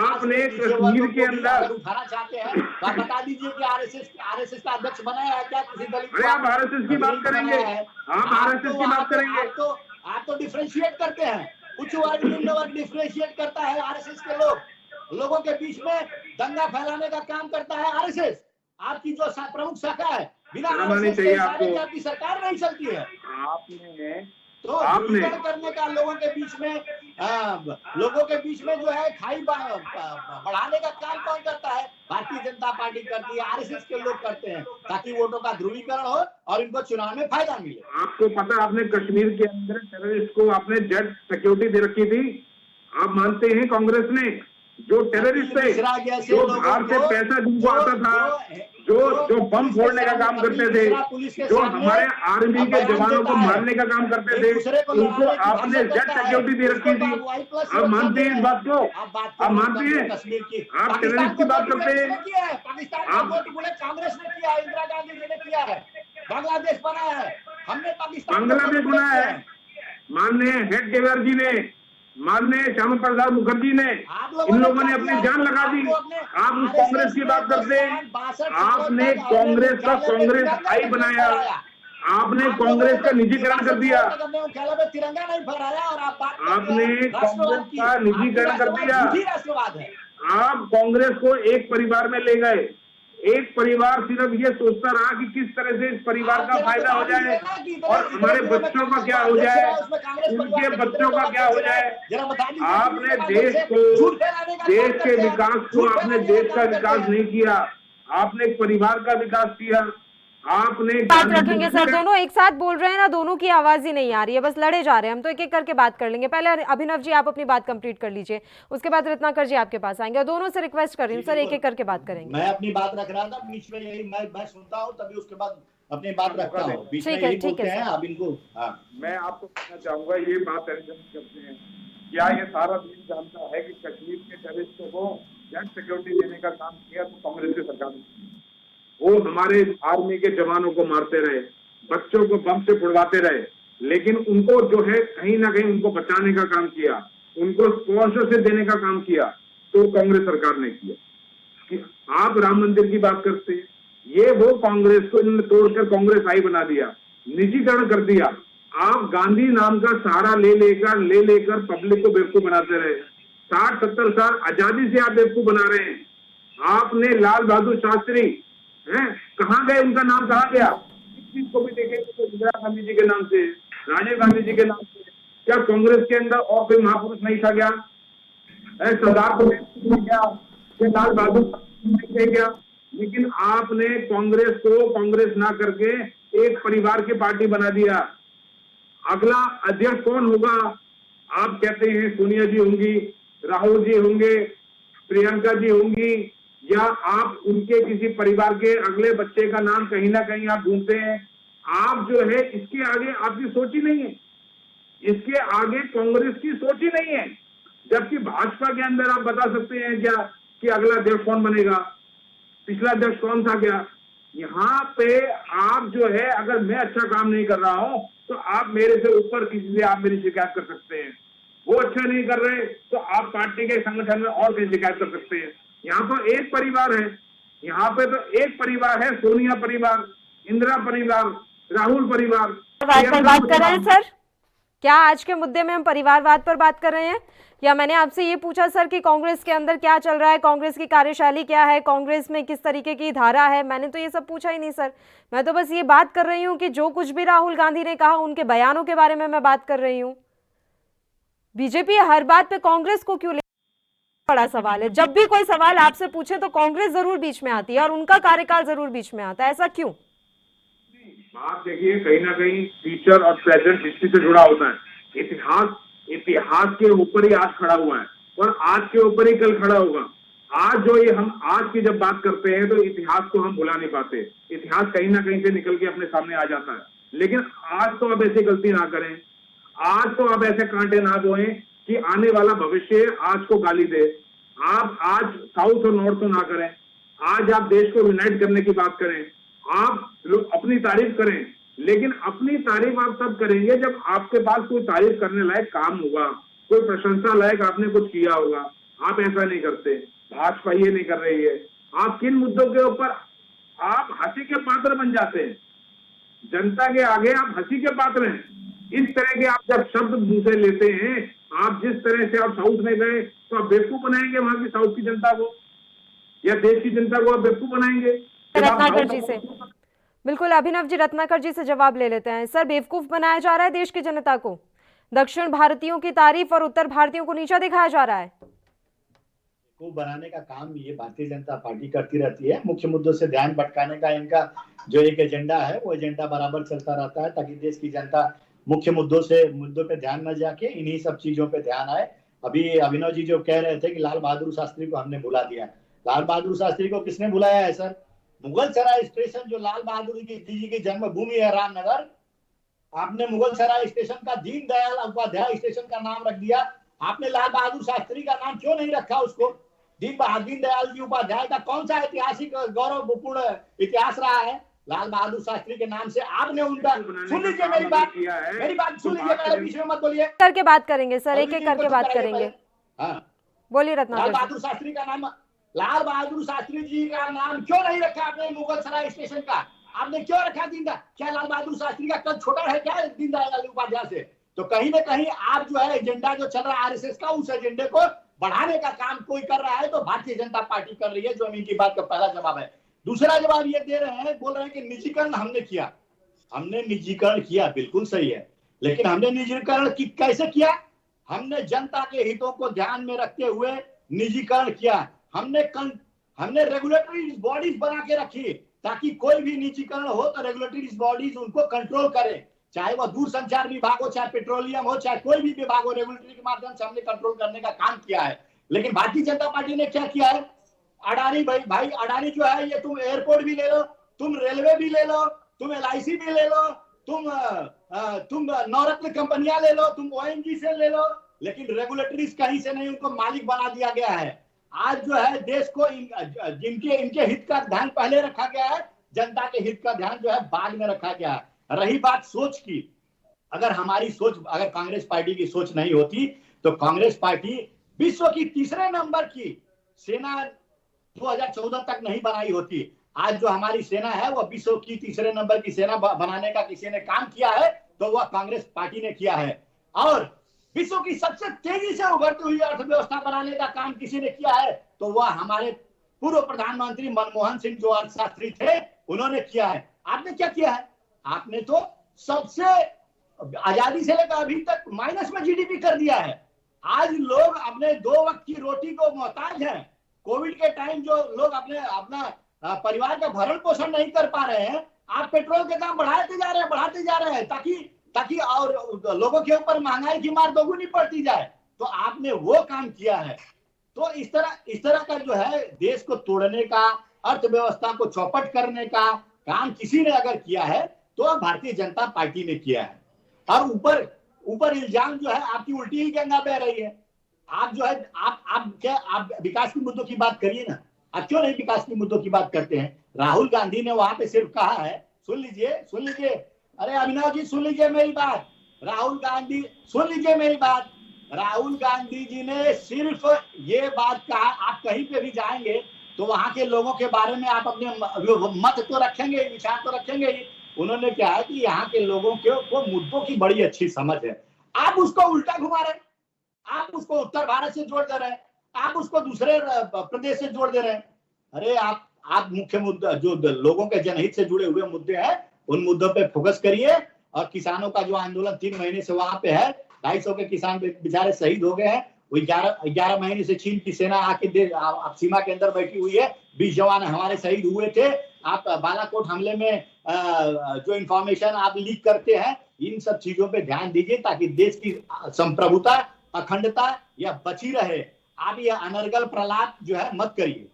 आपने कश्मीर के अंदर उठाना चाहते हैं तो आप बता दीजिए कि आरएसएस का अध्यक्ष बनाया है क्या किसी दलित? अरे आप आरएसएस की बात करेंगे, आप आरएसएस की बात करेंगे। आप तो डिफरेंशिएट करते हैं, उच्च वर्ग निम्न वर्ग डिफरेंशिएट करता है आरएसएस के लोगों के बीच में दंगा फैलाने का काम करता है आरएसएस। आपकी जो प्रमुख शाखा है, बिना आरएसएस के आपकी सरकार नहीं चलती है। तो करने का लोगों के बीच में जो है खाई बढ़ाने का काम कौन करता है? भारतीय जनता पार्टी करती है, आरएसएस के लोग करते हैं, ताकि वोटों का ध्रुवीकरण हो और इनको चुनाव में फायदा मिले। आपको पता, आपने कश्मीर के अंदर टेररिस्ट को आपने जेट सिक्योरिटी दे रखी थी। आप मानते हैं कांग्रेस ने जो टेररिस्ट थे, जो बाहर से पैसा जिनको आता था, जो बम फोड़ने का काम करते थे, जो हमारे आर्मी के जवानों को मारने का काम करते थे, उनको आपने जेट सिक्योरिटी दे रखी थी। आप मानते हैं इस बात को? आप मानते हैं? आप टेररिस्ट की बात करते हैं? पाकिस्तान कांग्रेस ने किया, इंदिरा गांधी जी ने किया है, बांग्लादेश बनाया है, हमने बांग्लादेश बनाया है, माननीय हेड गेवर जी ने, माननीय श्यामा प्रसाद मुखर्जी ने, इन लोगों ने अपनी जान लगा दी। आप उस कांग्रेस की बात करते हैं? आपने कांग्रेस का कांग्रेस आई बनाया, आपने कांग्रेस का निजीकरण कर दिया, तिरंगा नहीं फहराया और आपने कांग्रेस का निजीकरण कर दिया। राष्ट्रवाद है। आप कांग्रेस को एक परिवार में ले गए, एक परिवार सिर्फ ये सोचता रहा कि किस तरह से इस परिवार का फायदा हो जाए और हमारे बच्चों का क्या हो जाए, उनके बच्चों का क्या हो जाए। आपने देश के विकास को, आपने देश का विकास नहीं किया, आपने एक परिवार का विकास किया। आपने बात रखेंगे सर, दोनों एक साथ बोल रहे हैं ना, दोनों की आवाज ही नहीं आ रही है, बस लड़े जा रहे हैं। हम तो एक एक करके बात कर लेंगे। पहले अभिनव जी आप अपनी बात कंप्लीट कर लीजिए, उसके बाद रत्नाकर जी आपके पास आएंगे और दोनों से रिक्वेस्ट कर रही हूँ सर, एक एक करके बात करेंगे। मैं अपनी बात रख रहा था बीच में, यही मैं सुनता हूँ तभी उसके बाद अपनी बात रखता हूँ, बीच में यही बोलते हैं आप इनको। मैं आपको कहना चाहूंगा, ये बात करते हैं, क्या ये सारा देश जानता है कि कश्मीर के टेररिस्टों को जेट सिक्योरिटी देने का काम किया तो कांग्रेस की सरकार ने? वो हमारे आर्मी के जवानों को मारते रहे, बच्चों को बम से उड़वाते रहे, लेकिन उनको जो है कहीं ना कहीं उनको बचाने का काम किया, उनको स्पॉन्सरशिप देने का काम किया, तो कांग्रेस सरकार ने किया। कि आप राम मंदिर की बात करते हैं, ये वो कांग्रेस को इन्होंने तोड़कर कांग्रेस आई बना दिया, निजीकरण कर दिया। आप गांधी नाम का सहारा ले लेकर पब्लिक को बेवकूफ बनाते रहे। 60-70 साल आजादी से आप बेवकूफ बना रहे हैं। आपने लाल बहादुर शास्त्री हैं, कहाँ गए, उनका नाम कहाँ गया? इस चीज को भी देखेंगे तो इंदिरा गांधी जी के नाम से, राजीव गांधी जी के नाम से, क्या कांग्रेस के अंदर और कोई महापुरुष नहीं था क्या? सरदार पटेल क्या, लाल बहादुर नहीं क्या? लेकिन आपने कांग्रेस को कांग्रेस ना करके एक परिवार की पार्टी बना दिया। अगला अध्यक्ष कौन होगा? आप कहते हैं सोनिया जी होंगी, राहुल जी होंगे, प्रियंका जी होंगी, या आप उनके किसी परिवार के अगले बच्चे का नाम कहीं ना कहीं आप ढूंढते हैं। आप जो है इसके आगे आपकी सोच ही नहीं है, इसके आगे कांग्रेस की सोच ही नहीं है। जबकि भाजपा के अंदर आप बता सकते हैं क्या कि अगला अध्यक्ष कौन बनेगा, पिछला अध्यक्ष कौन था क्या? यहाँ पे आप जो है, अगर मैं अच्छा काम नहीं कर रहा हूं तो आप मेरे से ऊपर किसी से आप मेरी शिकायत कर सकते हैं। वो अच्छा नहीं कर रहे तो आप पार्टी के संगठन में और कहीं शिकायत कर सकते हैं। यहाँ पर एक परिवार है, यहाँ पे तो एक परिवार है, सोनिया परिवार, इंदिरा परिवार, राहुल परिवार। बात कर रहे हैं सर, क्या आज के मुद्दे में हम परिवारवाद पर बात कर रहे हैं? या मैंने आपसे ये पूछा सर कि कांग्रेस के अंदर क्या चल रहा है, कांग्रेस की कार्यशैली क्या है, कांग्रेस में किस तरीके की धारा है? मैंने तो ये सब पूछा ही नहीं सर। मैं तो बस ये बात कर रही हूँ कि जो कुछ भी राहुल गांधी ने कहा, उनके बयानों के बारे में मैं बात कर रही हूँ। बीजेपी हर बात पे कांग्रेस को क्यों ले, बड़ा सवाल है। जब भी कोई सवाल आपसे पूछे तो कांग्रेस जरूर बीच में आती है और उनका कार्यकाल जरूर बीच में आता है, ऐसा क्यों? बात देखिए, कहीं ना कहीं फ्यूचर और प्रेजेंट हिस्ट्री से जुड़ा होता है। इतिहास के ऊपर ही आज खड़ा हुआ है और आज के ऊपर ही कल खड़ा होगा। आज जो ये हम आज की जब बात करते हैं तो इतिहास को हम भुला नहीं पाते। इतिहास कहीं ना कहीं से निकल के अपने सामने आ जाता है। लेकिन आज तो अब ऐसी गलती ना करें, आज तो अब ऐसे कांटे ना बोएं कि आने वाला भविष्य आज को गाली दे। आप आज साउथ और नॉर्थ तो ना करें, आज आप देश को यूनाइट करने की बात करें, आप अपनी तारीफ करें, लेकिन अपनी तारीफ आप तब करेंगे जब आपके पास कोई तारीफ करने लायक काम होगा, कोई प्रशंसा लायक आपने कुछ किया होगा। आप ऐसा नहीं करते, भाजपा ये नहीं कर रही है। आप किन मुद्दों के ऊपर आप हंसी के पात्र बन जाते हैं, जनता के आगे आप हंसी के पात्र हैं। इस तरह के आप जब शब्द मुंह से लेते हैं, आप जिस तरह से आप साउथ में गए तो आप बेवकूफ बनाएंगे वहां की साउथ की जनता को, या देश की जनता को आप बेवकूफ बनाएंगे। रत्नाकर जी से बिल्कुल, अभिनव जी रत्नाकर जी से जवाब ले लेते हैं। सर, बेवकूफ बनाया जा रहा है देश की जनता को, दक्षिण भारतीयों की तारीफ और उत्तर भारतीयों को नीचा दिखाया जा रहा है। बेवकूफ बनाने का काम ये भारतीय जनता पार्टी करती रहती है। मुख्य मुद्दों से ध्यान भटकाने का इनका जो एक एजेंडा है, वो एजेंडा बराबर चलता रहता है ताकि देश की जनता मुख्य मुद्दों पे ध्यान न जाके इन्हीं सब चीजों पे ध्यान आए। अभी अभिनव जी जो कह रहे थे कि लाल बहादुर शास्त्री को हमने भुला दिया, लाल बहादुर शास्त्री को किसने भुलाया है सर? मुगल सराय स्टेशन जो लाल बहादुर जी की जन्मभूमि है रामनगर, आपने मुगल सराय स्टेशन का दीनदयाल उपाध्याय स्टेशन का नाम रख दिया। आपने लाल बहादुर शास्त्री का नाम क्यों नहीं रखा? उसको दीनदयाल जी उपाध्याय का कौन सा ऐतिहासिक गौरवपूर्ण इतिहास रहा है? लाल बहादुर शास्त्री के नाम से आपने उनका, सुन लीजिए मेरी बात सुन लीजिए, मेरे बीच में मत बोलिए। करके बात करेंगे सर, एक एक करके बात करेंगे। हाँ, बोलिए लाल रत्नाकर। बहादुर शास्त्री का नाम, लाल बहादुर शास्त्री जी का नाम क्यों नहीं रखा आपने मुगल सराय स्टेशन का? आपने क्यों रखा दीनदयाल? क्या लाल बहादुर शास्त्री का कद छोटा है क्या दीनदयाल उपाध्याय से? तो कहीं ना कहीं आप जो है एजेंडा जो चल रहा है आरएसएस का, उस एजेंडे को बढ़ाने का काम कोई कर रहा है तो भारतीय जनता पार्टी कर रही है, जो इनकी बात का पहला जवाब है। दूसरा जवाब ये दे रहे हैं, बोल रहे हैं कि निजीकरण हमने किया। हमने निजीकरण किया, बिल्कुल सही है, लेकिन हमने निजीकरण कैसे किया? हमने जनता के हितों को ध्यान में रखते हुए निजीकरण किया। हमने रेगुलेटरी बॉडीज बना के रखी ताकि कोई भी निजीकरण हो तो रेगुलेटरी बॉडीज उनको कंट्रोल करे, चाहे वह दूरसंचार विभाग हो, चाहे पेट्रोलियम हो, चाहे कोई भी विभाग हो, रेगुलेटरी के माध्यम से हमने कंट्रोल करने का काम किया है। लेकिन भारतीय जनता पार्टी ने क्या किया है? अडानी भाई अडानी जो है, ये तुम एयरपोर्ट भी ले लो, तुम रेलवे भी ले लो, तुम LIC भी ले लो, तुम नवरत्न कंपनियां ले लो, तुम ONGC से ले लो, लेकिन रेगुलेटरीज कहीं से नहीं, उनको मालिक बना दिया गया है। आज जो है देश को इनके हित का ध्यान पहले रखा गया है, जनता के हित का ध्यान जो है बाद में रखा गया है। रही बात सोच की, अगर हमारी सोच, अगर कांग्रेस पार्टी की सोच नहीं होती तो कांग्रेस पार्टी विश्व की तीसरे नंबर की सेना 2014 तक नहीं बनाई होती। आज जो हमारी सेना है वो विश्व की तीसरे नंबर की सेना बनाने का किसी ने काम किया है तो वह कांग्रेस पार्टी ने किया है, और विश्व की सबसे तेजी से उभरती हुई अर्थव्यवस्था बनाने का काम किसी ने किया है तो वह हमारे पूर्व प्रधानमंत्री मनमोहन सिंह जो अर्थशास्त्री थे, उन्होंने किया है। आपने क्या किया है? आपने तो सबसे आजादी से लेकर अभी तक माइनस में GDP कर दिया है। आज लोग अपने 2 वक्त की रोटी को मोहताज हैं। कोविड के टाइम जो लोग अपना परिवार का भरण पोषण नहीं कर पा रहे हैं, आप पेट्रोल के दाम बढ़ाते जा रहे हैं ताकि और लोगों के ऊपर महंगाई की मार दोगुनी पड़ती जाए। तो आपने वो काम किया है। तो इस तरह का जो है देश को तोड़ने का, अर्थव्यवस्था को चौपट करने का काम किसी ने अगर किया है तो भारतीय जनता पार्टी ने किया है। और ऊपर इल्जाम जो है आपकी उल्टी ही गंगा बह रही है। आप जो है आप विकास के मुद्दों की बात करिए ना, आप क्यों नहीं विकास के मुद्दों की बात करते हैं? राहुल गांधी ने वहां पे सिर्फ कहा है, सुन लीजिए, अरे अभिनव जी सुन लीजिए मेरी बात, राहुल गांधी जी ने सिर्फ ये बात कहा, आप कहीं पे भी जाएंगे तो वहां के लोगों के बारे में आप अपने मत तो रखेंगे, विचार तो रखेंगे ही। उन्होंने क्या है कि यहाँ के लोगों को मुद्दों की बड़ी अच्छी समझ है। आप उसको उल्टा घुमा रहे हैं, आप उसको उत्तर भारत से जोड़ दे रहे हैं, आप उसको दूसरे प्रदेश से जोड़ दे रहे हैं। अरे आप मुख्य मुद्दा जो लोगों के जनहित से जुड़े हुए मुद्दे हैं, उन मुद्दों पे फोकस करिए। और किसानों का जो आंदोलन 3 महीने से वहां पे है, 250 के किसान बेचारे शहीद हो गए हैं। वो 11 महीने से चीन की सेना आके आप सीमा के अंदर बैठी हुई है, 20 जवान हमारे शहीद हुए थे। आप बालाकोट हमले में जो इंफॉर्मेशन आप लीक करते हैं, इन सब चीजों पे ध्यान दीजिए ताकि देश की संप्रभुता, अखंडता या बची रहे। आप ये अनर्गल प्रलाप जो है मत करिए।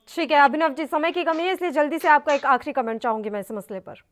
ठीक है अभिनव जी, समय की कमी है इसलिए जल्दी से आपका एक आखिरी कमेंट चाहूंगी मैं इस मसले पर।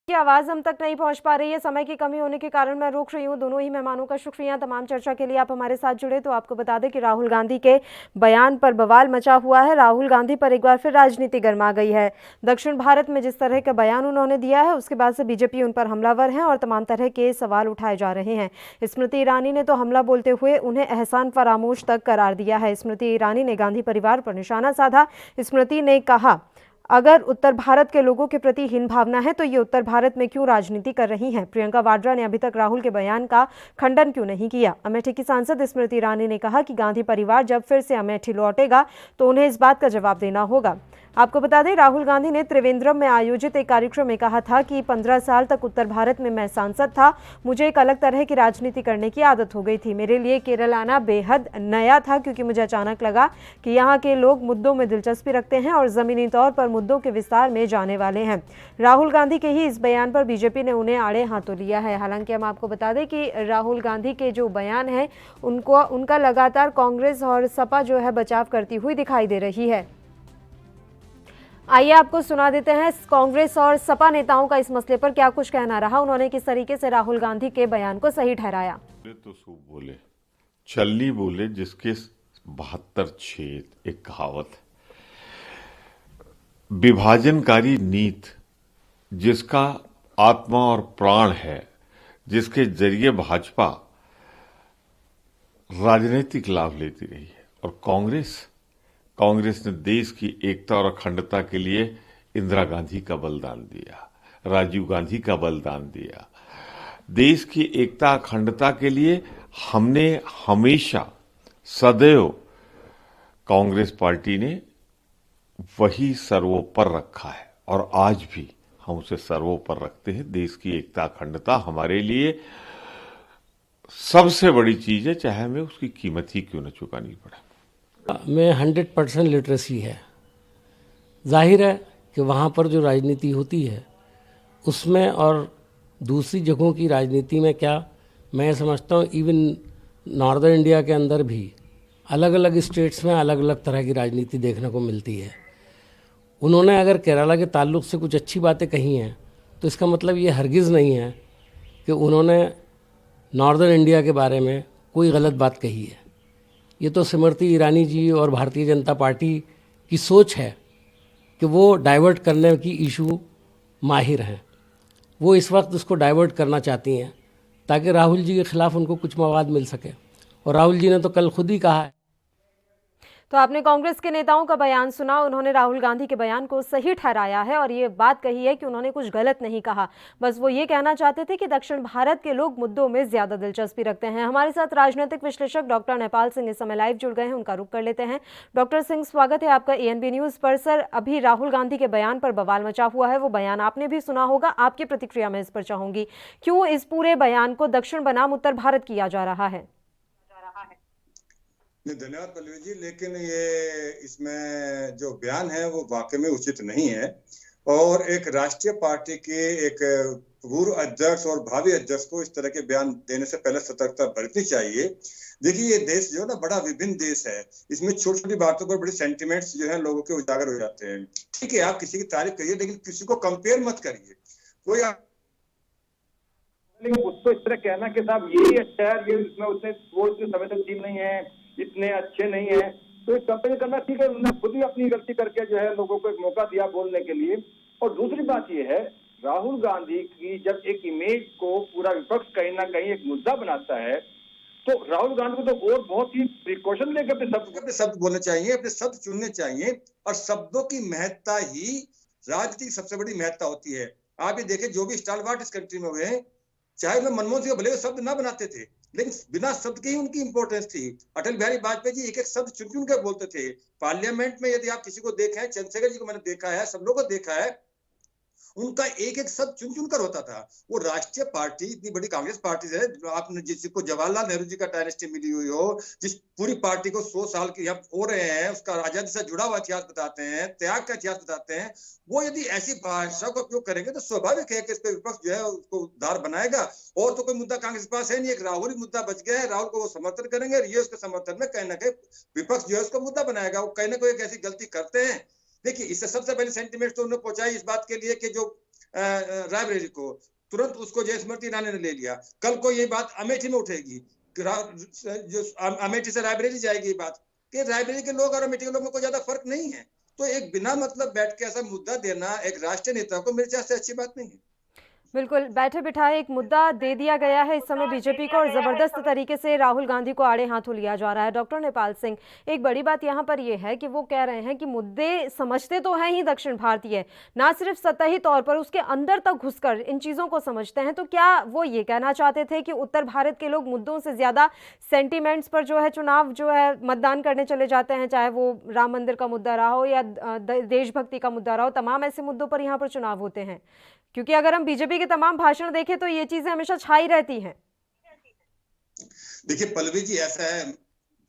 की आवाज़ हम तक नहीं पहुंच पा रही है, समय की कमी होने के कारण मैं रोक रही हूं। दोनों ही मेहमानों का शुक्रिया तमाम चर्चा के लिए आप हमारे साथ जुड़े। तो आपको बता दें कि राहुल गांधी के बयान पर बवाल मचा हुआ है। राहुल गांधी पर एक बार फिर राजनीति गर्मा गई है। दक्षिण भारत में जिस तरह का बयान उन्होंने दिया है उसके बाद से बीजेपी उन पर हमलावर है और तमाम तरह के सवाल उठाए जा रहे हैं। स्मृति ईरानी ने तो हमला बोलते हुए उन्हें एहसान फरामोश तक करार दिया है। स्मृति ईरानी ने गांधी परिवार पर निशाना साधा। स्मृति ने कहा, अगर उत्तर भारत के लोगों के प्रति हीन भावना है तो ये उत्तर भारत में क्यों राजनीति कर रही हैं? प्रियंका वाड्रा ने अभी तक राहुल के बयान का खंडन क्यों नहीं किया? अमेठी की सांसद स्मृति ईरानी ने कहा कि गांधी परिवार जब फिर से अमेठी लौटेगा तो उन्हें इस बात का जवाब देना होगा। आपको बता दें, राहुल गांधी ने त्रिवेंद्रम में आयोजित एक कार्यक्रम में कहा था कि 15 साल तक उत्तर भारत में मैं सांसद था, मुझे एक अलग तरह की राजनीति करने की आदत हो गई थी। मेरे लिए केरल आना बेहद नया था क्योंकि मुझे अचानक लगा कि यहाँ के लोग मुद्दों में दिलचस्पी रखते हैं और ज़मीनी तौर पर मुद्दों के विस्तार में जाने वाले हैं। राहुल गांधी के ही इस बयान पर बीजेपी ने उन्हें आड़े हाथों लिया है। हालांकि हम आपको बता दें कि राहुल गांधी के जो बयान है उनका लगातार कांग्रेस और सपा जो है बचाव करती हुई दिखाई दे रही है। आइए आपको सुना देते हैं कांग्रेस और सपा नेताओं का इस मसले पर क्या कुछ कहना रहा, उन्होंने किस तरीके से राहुल गांधी के बयान को सही ठहराया। बोले तो सूप बोले, छलनी बोले जिसके 72 छेद, एक कहावत। विभाजनकारी नीति जिसका आत्मा और प्राण है, जिसके जरिए भाजपा राजनीतिक लाभ लेती रही है, और कांग्रेस ने देश की एकता और अखंडता के लिए इंदिरा गांधी का बलिदान दिया, राजीव गांधी का बलिदान दिया। देश की एकता अखंडता के लिए हमने हमेशा सदैव कांग्रेस पार्टी ने वही सर्वोपर रखा है और आज भी हम उसे सर्वोपर रखते हैं। देश की एकता अखंडता हमारे लिए सबसे बड़ी चीज है, चाहे हमें उसकी कीमत ही क्यों न चुकानी पड़े। में 100% लिटरेसी है। जाहिर है कि वहाँ पर जो राजनीति होती है उसमें और दूसरी जगहों की राजनीति में क्या, मैं समझता हूँ इवन नॉर्दर्न इंडिया के अंदर भी अलग अलग स्टेट्स में अलग अलग तरह की राजनीति देखने को मिलती है। उन्होंने अगर केरला के ताल्लुक से कुछ अच्छी बातें कही हैं तो इसका मतलब ये हरगिज़ नहीं है कि उन्होंने नॉर्दर्न इंडिया के बारे में कोई गलत बात कही है। ये तो स्मृति ईरानी जी और भारतीय जनता पार्टी की सोच है कि वो डाइवर्ट करने की इशू माहिर हैं। वो इस वक्त उसको डाइवर्ट करना चाहती हैं ताकि राहुल जी के खिलाफ उनको कुछ मवाद मिल सके, और राहुल जी ने तो कल खुद ही कहा है। तो आपने कांग्रेस के नेताओं का बयान सुना, उन्होंने राहुल गांधी के बयान को सही ठहराया है और ये बात कही है कि उन्होंने कुछ गलत नहीं कहा, बस वो ये कहना चाहते थे कि दक्षिण भारत के लोग मुद्दों में ज्यादा दिलचस्पी रखते हैं। हमारे साथ राजनीतिक विश्लेषक डॉक्टर नेपाल सिंह इस समय लाइव जुड़ गए हैं, उनका रुख कर लेते हैं। डॉक्टर सिंह, स्वागत है आपका ANB न्यूज पर। सर, अभी राहुल गांधी के बयान पर बवाल मचा हुआ है, वो बयान आपने भी सुना होगा, आपकी प्रतिक्रिया मैं इस पर चाहूंगी। क्यों इस पूरे बयान को दक्षिण बनाम उत्तर भारत किया जा रहा है? धन्यवाद पल्लवी जी, लेकिन ये इसमें जो बयान है वो वाकई में उचित नहीं है और एक राष्ट्रीय पार्टी के एक पूर्व अध्यक्ष और भावी अध्यक्ष को इस तरह के बयान देने से पहले सतर्कता बरतनी चाहिए। देखिए, ये देश जो है ना बड़ा विभिन्न देश है, इसमें छोटी छोटी बातों पर बड़ी सेंटिमेंट्स जो है लोगों के उजागर हो जाते हैं। ठीक है, आप किसी की तारीफ करिए लेकिन किसी को कंपेयर मत करिए। कोई लेकिन उसको इस तरह कहना कि साहब यही अच्छा है, ये इसमें उसने वो संवेदनशील नहीं है, इतने अच्छे नहीं है, तो ये कंपेयर करना ठीक है। उन्होंने खुद ही अपनी गलती करके जो है लोगों को एक मौका दिया बोलने के लिए। और दूसरी बात ये है, राहुल गांधी की जब एक इमेज को पूरा विपक्ष कहीं ना कहीं एक मुद्दा बनाता है तो राहुल गांधी को तो और बहुत ही प्रिकॉशन लेकर अपने शब्द बोलने चाहिए, अपने शब्द चुनने चाहिए, और शब्दों की महत्ता ही राजनीति की सबसे बड़ी महत्ता होती है। आप ये देखें, जो भी स्टालवार्ट इस कंट्री में हुए, चाहे वो मनमोहन सिंह भले शब्द ना बनाते थे लेकिन बिना शब्द के ही उनकी इंपॉर्टेंस थी। अटल बिहारी वाजपेयी जी एक एक शब्द चुन चुन कर बोलते थे। पार्लियामेंट में यदि आप किसी को देखें, चंद्रशेखर जी को मैंने देखा है, सब लोगों को देखा है, उनका एक एक शब्द चुन चुन कर होता था। वो राष्ट्रीय पार्टी, इतनी बड़ी कांग्रेस पार्टी है, आपने जिसको जवाहरलाल नेहरू जी का डायनेस्टी मिली हुई हो, जिस पूरी पार्टी को 100 साल के यहाँ हो रहे हैं, उसका आजादी से जुड़ा हुआ इतिहास बताते हैं, त्याग का इतिहास बताते हैं, वो यदि ऐसी भाषा का उपयोग करेंगे तो स्वाभाविक है कि इस पर विपक्ष जो है उसको उद्धार बनाएगा। और तो कोई मुद्दा कांग्रेस के पास है नहीं, एक राहुल ही मुद्दा बच गया है, राहुल को वो समर्थन करेंगे और ये उसके समर्थन में कहीं ना कहीं विपक्ष जो है उसको मुद्दा बनाएगा। वो कहीं ना कोई एक ऐसी गलती करते हैं। देखिए, इससे सबसे पहले सेंटिमेंट तो उन्होंने पहुंचाई इस बात के लिए कि जो रायबरेली को तुरंत उसको जय स्मृति ईरानी ने ले लिया। कल को ये बात अमेठी में उठेगी, जो अमेठी से रायबरेली जाएगी, ये बात कि रायबरेली के लोग और अमेठी के लोगों में कोई ज्यादा फर्क नहीं है। तो एक बिना मतलब बैठ के ऐसा मुद्दा देना एक राष्ट्रीय नेता को मेरे ख्याल से अच्छी बात नहीं है। बिल्कुल, बैठे बिठाए एक मुद्दा दे दिया गया है इस समय बीजेपी को और जबरदस्त तरीके से राहुल गांधी को आड़े हाथों लिया जा रहा है। डॉक्टर नेपाल सिंह, एक बड़ी बात यहाँ पर यह है कि वो कह रहे हैं कि मुद्दे समझते तो हैं ही दक्षिण भारतीय, ना सिर्फ सतही तौर पर उसके अंदर तक घुसकर इन चीजों को समझते हैं। तो क्या वो ये कहना चाहते थे कि उत्तर भारत के लोग मुद्दों से ज्यादा सेंटिमेंट्स पर जो है चुनाव जो है मतदान करने चले जाते हैं, चाहे वो राम मंदिर का मुद्दा रहा हो या देशभक्ति का मुद्दा रहा हो, तमाम ऐसे मुद्दों पर यहाँ पर चुनाव होते हैं? क्योंकि अगर हम बीजेपी के तमाम भाषण देखें तो ये चीजें हमेशा छाई रहती हैं। देखिए पल्लवी जी, ऐसा है,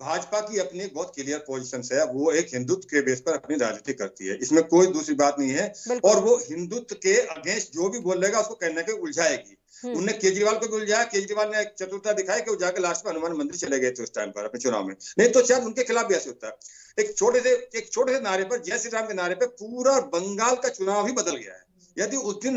भाजपा की अपनी एक बहुत क्लियर पोजीशन है, वो एक हिंदुत्व के बेस पर अपनी राजनीति करती है, इसमें कोई दूसरी बात नहीं है। और वो हिंदुत्व के अगेंस्ट जो भी बोलेगा उसको कहने के उलझाएगी। उनने केजरीवाल को भी उलझाया, केजरीवाल ने चतुरता दिखाई कि वो जाके लास्ट में हनुमान मंदिर चले गए थे उस टाइम पर अपने चुनाव में, नहीं तो शायद उनके खिलाफ भी ऐसे होता है। एक छोटे से नारे पर, जय श्री राम के नारे पर पूरा बंगाल का चुनाव ही बदल गया है। यदि उस दिन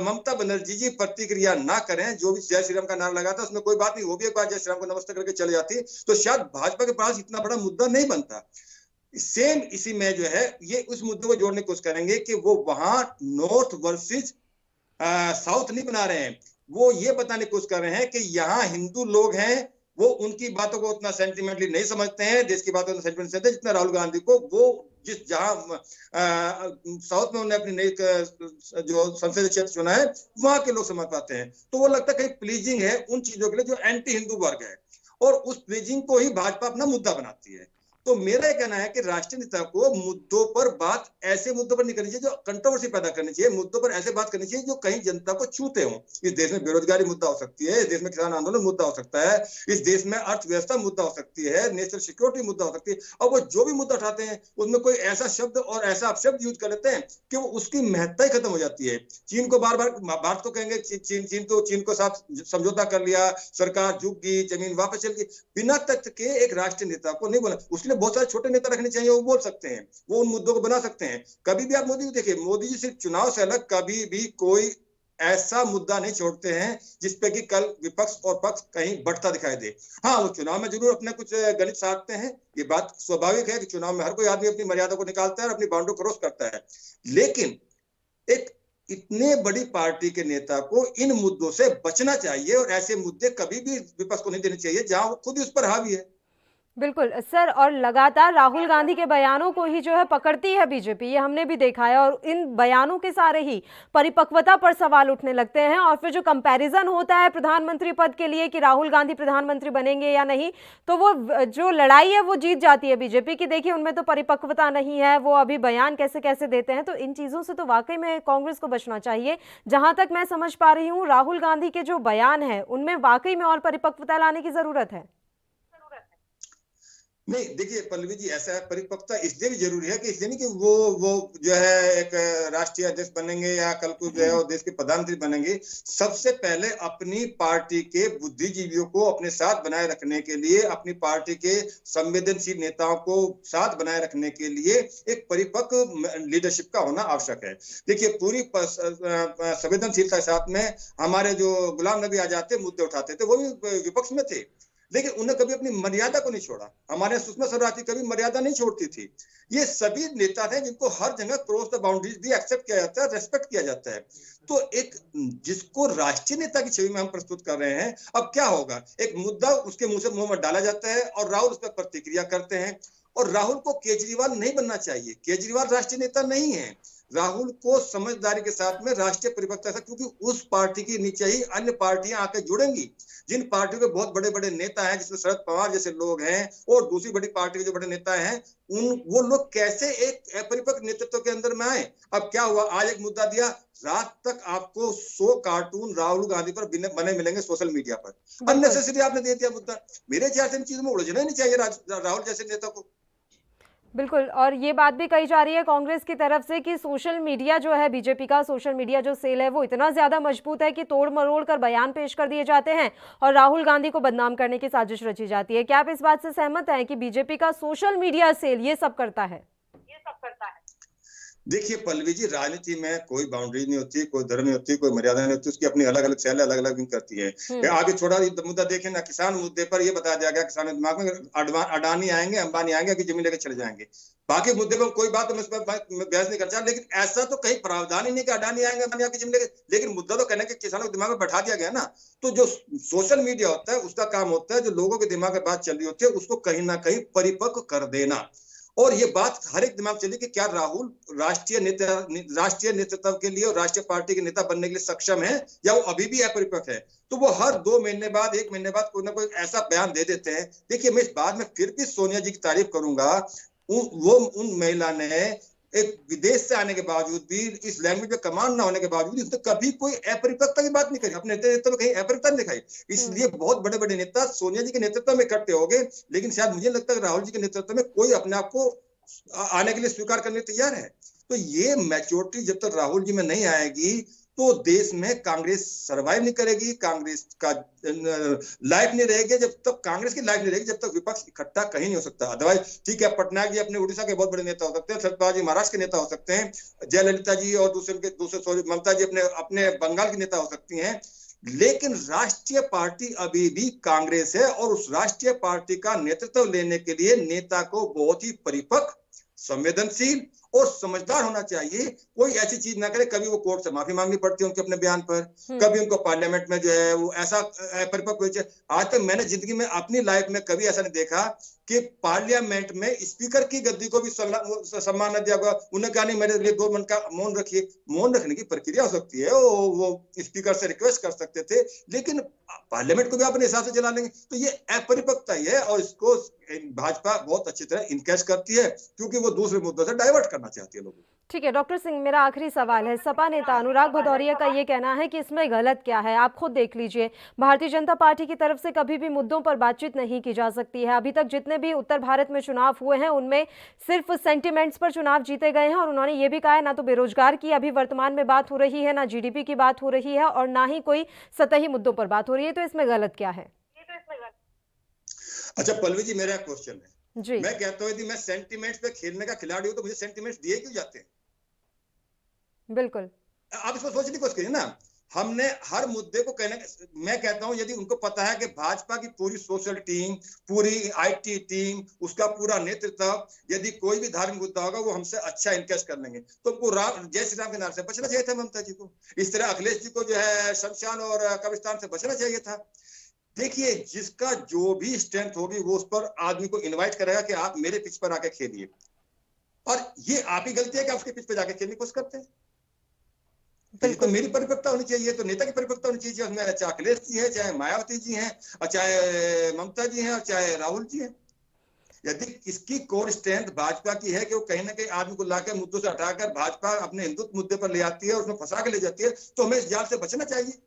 ममता बनर्जी जी प्रतिक्रिया ना करें, जो भी जय श्री राम का नारा लगा था उसमें कोई बात नहीं, वो भी एक बार जय श्री राम को नमस्ते करके चले जाती, तो शायद भाजपा के पास इतना बड़ा मुद्दा नहीं बनता। सेम इसी में जो है ये उस मुद्दे को जोड़ने की कोशिश करेंगे कि वो वहां नॉर्थ वर्सेस साउथ नहीं बना रहे हैं, वो ये बताने की कोशिश कर रहे हैं कि यहाँ हिंदू लोग हैं, वो उनकी बातों को उतना सेंटिमेंटली नहीं समझते हैं, देश की बातों को सेंटिमेंट समझते हैं जितना राहुल गांधी को। वो जिस जहां साउथ में उन्होंने अपनी नई जो संसदीय क्षेत्र चुना है वहां के लोग समझ पाते हैं, तो वो लगता है कहीं प्लीजिंग है उन चीजों के लिए जो एंटी हिंदू वर्ग है, और उस प्लीजिंग को ही भाजपा अपना मुद्दा बनाती है। तो मेरा यह कहना है कि राष्ट्रीय नेता को मुद्दों पर बात ऐसे मुद्दों पर नहीं करनी चाहिए जो कंट्रोवर्सी पैदा करनी चाहिए, मुद्दों पर ऐसे बात करनी चाहिए जो कहीं जनता को छूते हों। इस देश में बेरोजगारी मुद्दा हो सकती है, इस देश में किसान आंदोलन मुद्दा हो सकता है, इस देश में अर्थव्यवस्था मुद्दा हो सकती है, नेशनल सिक्योरिटी मुद्दा हो सकती है, और वो जो भी मुद्दा उठाते हैं उसमें कोई ऐसा शब्द और ऐसा अपशब्द यूज कर लेते हैं कि वो उसकी महत्ता ही खत्म हो जाती है। चीन को बार बार बात तो कहेंगे, चीन को साथ समझौता कर लिया, सरकार झुक गई, जमीन वापस चल गई, बिना तथ्य के एक राष्ट्रीय नेता को नहीं बोला। उसके लिए बहुत सारे छोटे नेता रखने चाहिए, वो बोल सकते हैं, वो उन मुद्दों को बना सकते हैं। कभी भी आप मोदी को देखिए, मोदी जी सिर्फ चुनाव से अलग कभी भी कोई ऐसा मुद्दा नहीं छोड़ते हैं जिसपे कि कल विपक्ष और पक्ष कहीं बढ़ता दिखाई दे। हाँ, वो चुनाव में जरूर अपने कुछ गणित साधते हैं, ये बात स्वाभाविक है कि चुनाव में हर कोई आदमी अपनी मर्यादा को निकालता है और अपनी बाउंड्री क्रॉस करता है, लेकिन एक इतने बड़ी पार्टी के नेता को इन मुद्दों से बचना चाहिए और ऐसे मुद्दे कभी भी विपक्ष को नहीं देने चाहिए जहां वो खुद ही उस पर हावी है। बिल्कुल सर, और लगातार राहुल गांधी के बयानों को ही जो है पकड़ती है बीजेपी, ये हमने भी देखा है, और इन बयानों के सारे ही परिपक्वता पर सवाल उठने लगते हैं, और फिर जो कंपैरिजन होता है प्रधानमंत्री पद के लिए कि राहुल गांधी प्रधानमंत्री बनेंगे या नहीं, तो वो जो लड़ाई है वो जीत जाती है बीजेपी की। देखिए उनमें तो परिपक्वता नहीं है, वो अभी बयान कैसे कैसे देते हैं, तो इन चीज़ों से तो वाकई में कांग्रेस को बचना चाहिए। जहां तक मैं समझ पा रही हूँ राहुल गांधी के जो बयान है उनमें वाकई में और परिपक्वता लाने की जरूरत है। नहीं देखिए पल्लवी जी, ऐसा है, परिपक्वता इसलिए भी जरूरी है कि इसलिए नहीं कि वो जो है एक राष्ट्रीय अध्यक्ष बनेंगे या कल को जो है वो देश के प्रधानमंत्री बनेंगे। सबसे पहले अपनी पार्टी के बुद्धिजीवियों को अपने साथ बनाए रखने के लिए, अपनी पार्टी के संवेदनशील नेताओं को साथ बनाए रखने के लिए एक परिपक्व लीडरशिप का होना आवश्यक है। देखिए पूरी संवेदनशीलता के साथ में हमारे जो गुलाम नबी आजाद थे, मुद्दे उठाते थे, वो भी विपक्ष में थे, लेकिन उन्हें कभी अपनी मर्यादा को नहीं छोड़ा। हमारे सुषमा स्वराज की कभी मर्यादा नहीं छोड़ती थी। ये सभी नेता थे जिनको हर जगह क्रॉस द बाउंड्रीज भी एक्सेप्ट किया जाता है, रेस्पेक्ट किया जाता है। तो एक जिसको राष्ट्रीय नेता की छवि में हम प्रस्तुत कर रहे हैं, अब क्या होगा, एक मुद्दा उसके मुंह से मुंह में डाला जाता है और राहुल उस पर प्रतिक्रिया करते हैं। और राहुल को केजरीवाल नहीं बनना चाहिए, केजरीवाल राष्ट्रीय नेता नहीं है। राहुल को समझदारी के साथ में राष्ट्रीय परिपक्वता, क्योंकि उस पार्टी के नीचे ही अन्य पार्टियां आकर जुड़ेंगी। जिन पार्टियों के बहुत बड़े बड़े नेता हैं, जिसमें शरद पवार जैसे लोग हैं और दूसरी बड़ी पार्टी के जो बड़े नेता हैं, वो लोग कैसे एक परिपक्व नेतृत्व के अंदर में आए। अब क्या हुआ, आज एक मुद्दा दिया, रात तक आपको 100 कार्टून राहुल गांधी पर बने मिलेंगे सोशल मीडिया पर, अननेसेसरी आपने दे दिया मुद्दा। मेरे ख्याल से इन चीजों में उलझना ही नहीं चाहिए राहुल जैसे नेता को। बिल्कुल, और ये बात भी कही जा रही है कांग्रेस की तरफ से कि सोशल मीडिया जो है, बीजेपी का सोशल मीडिया जो सेल है वो इतना ज्यादा मजबूत है कि तोड़ मरोड़ कर बयान पेश कर दिए जाते हैं और राहुल गांधी को बदनाम करने की साजिश रची जाती है। क्या आप इस बात से सहमत हैं कि बीजेपी का सोशल मीडिया सेल ये सब करता है? देखिए पल्लवी जी, राजनीति में कोई बाउंड्री नहीं होती, कोई धर्म नहीं होती, कोई मर्यादा नहीं होती, उसकी अपनी अलग अलग शैली अलग अलग करती है। आगे छोड़ा मुद्दा देखें ना, किसान मुद्दे पर ये बताया जाएगा, किसानों के दिमाग में अडानी आएंगे, अंबानी आएंगे कि जमीन लेकर चले जाएंगे। बाकी मुद्दे पर कोई बात मैं उस पर बहस नहीं करता, लेकिन ऐसा तो कहीं प्रावधान ही नहीं कि अडानी आएंगे, अंबानी आके जमीन लेकर, लेकिन मुद्दा तो कहने के किसानों के दिमाग में बैठा दिया गया ना। तो जो सोशल मीडिया होता है उसका काम होता है जो लोगों के दिमाग में बात चल रही होती है उसको कहीं ना कहीं परिपक्व कर देना। और ये बात हर एक दिमाग चली कि क्या राहुल राष्ट्रीय नेतृत्व के लिए और राष्ट्रीय पार्टी के नेता बनने के लिए सक्षम है या वो अभी भी अपरिपक्व है। तो वो हर 2 महीने बाद 1 महीने बाद कोई ना कोई ऐसा बयान दे देते हैं। देखिए मैं इस बात में फिर भी सोनिया जी की तारीफ करूंगा, उन महिला ने एक विदेश से आने के बावजूद भी, इस लैंग्वेज में कमांड ना होने के बावजूद उसने कभी कोई अपरिपक्वता की बात नहीं करी, अपने नेतृत्व में कहीं अपरिपक्वता नहीं दिखाई। इसलिए बहुत बड़े बड़े नेता सोनिया जी के नेतृत्व में इकट्ठे हो गए, लेकिन शायद मुझे लगता है राहुल जी के नेतृत्व में कोई अपने आप को आने के लिए स्वीकार करने तैयार है। तो ये मैच्योरिटी जब तक राहुल जी में नहीं आएगी तो देश में कांग्रेस सरवाइव नहीं करेगी, कांग्रेस का लाइफ नहीं रहेगी। जब तक कांग्रेस की लाइफ नहीं रहेगी, जब तक विपक्ष इकट्ठा कहीं नहीं हो सकता। अदरवाइज ठीक है, पटनायक जी अपने उड़ीसा के बहुत बड़े नेता हो सकते हैं, शरद पवार जी महाराष्ट्र के नेता हो सकते हैं, जयललिता जी और दूसरे ममता जी अपने बंगाल के नेता हो सकती हैं, लेकिन राष्ट्रीय पार्टी अभी भी कांग्रेस है। और उस राष्ट्रीय पार्टी का नेतृत्व लेने के लिए नेता को बहुत ही परिपक्व, संवेदनशील और समझदार होना चाहिए। कोई ऐसी चीज ना करे, कभी वो कोर्ट से माफी मांगनी पड़ती है उनके अपने बयान पर, कभी उनको पार्लियामेंट में जो है वो ऐसा परिपक्व। आज तक मैंने जिंदगी में अपनी लाइफ में कभी ऐसा नहीं देखा कि पार्लियामेंट में स्पीकर की गद्दी को भी सम्मान न दिया गया। उन्हें कहा नहीं मेरे लिए 2 मिनट का मौन रखिए। मौन रखने की प्रक्रिया हो सकती है, वो स्पीकर से रिक्वेस्ट कर सकते थे, लेकिन पार्लियामेंट को भी अपने हिसाब से चला लेंगे। तो ये अपरिपक्वता ही है और इसको भाजपा बहुत अच्छी तरह इनकैश करती है क्योंकि वो दूसरे मुद्दों से डाइवर्ट करना चाहती है लोगों को। ठीक है डॉक्टर सिंह, मेरा आखिरी सवाल है। सपा नेता अनुराग भदौरिया का ये कहना है कि इसमें गलत क्या है, आप खुद देख लीजिए। भारतीय जनता पार्टी की तरफ से कभी भी मुद्दों पर बातचीत नहीं की जा सकती है। अभी तक जितने भी उत्तर भारत में चुनाव हुए हैं उनमें सिर्फ सेंटिमेंट्स पर चुनाव जीते गए हैं। और उन्होंने ये भी कहा है ना तो बेरोजगार की अभी वर्तमान में बात हो रही है, ना जीडीपी की बात हो रही है और ना ही कोई सतही मुद्दों पर बात हो रही है। तो इसमें गलत क्या है? अच्छा पल्लवी जी, मेरा क्वेश्चन है जी। मैं कहता हूँ यदि मैं सेंटिमेंट्स पे खेलने का खिलाड़ी हूँ तो मुझे सेंटिमेंट्स दिए क्यों जाते हैं? बिल्कुल, आप इसको सोचने की कोशिश करिए ना। हमने हर मुद्दे को मैं कहता हूं यदि उनको पता है कि भाजपा की पूरी सोशल टीम, पूरी आईटी टीम, उसका पूरा नेतृत्व, यदि कोई भी धार्मिक मुद्दा होगा वो हमसे अच्छा इनकैश कर लेंगे, तो उनको जय श्री राम के नाम से बचना चाहिए था ममता जी को। इस तरह अखिलेश जी को जो है शमशान और कब्रिस्तान से बचना चाहिए था। देखिए जिसका जो भी स्ट्रेंथ होगी वो उस पर आदमी को इन्वाइट करेगा कि आप मेरे पिच पर आके खेलिए, और ये आप ही गलती है कि उसके पिच पर जाके खेलने की कोशिश करते हैं। तो मेरी परिपक्वता होनी चाहिए, तो नेता की परिपक्वता होनी चाहिए। उसमें चाहे अखिलेश जी है, चाहे मायावती जी हैं, और चाहे ममता जी हैं, और चाहे राहुल जी हैं। यदि इसकी कोर स्ट्रेंथ भाजपा की है कि वो कहीं ना कहीं आदमी को लाकर मुद्दों से हटाकर भाजपा अपने हिंदुत्व मुद्दे पर ले आती है और उसमें फंसा के ले जाती है, तो हमें इस जाल से बचना चाहिए।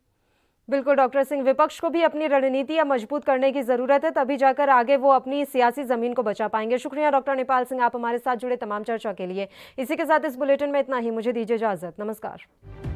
बिल्कुल डॉक्टर सिंह, विपक्ष को भी अपनी रणनीति या मजबूत करने की जरूरत है, तभी जाकर आगे वो अपनी सियासी जमीन को बचा पाएंगे। शुक्रिया डॉक्टर नेपाल सिंह, आप हमारे साथ जुड़े तमाम चर्चा के लिए। इसी के साथ इस बुलेटिन में इतना ही। मुझे दीजिए इजाजत। नमस्कार।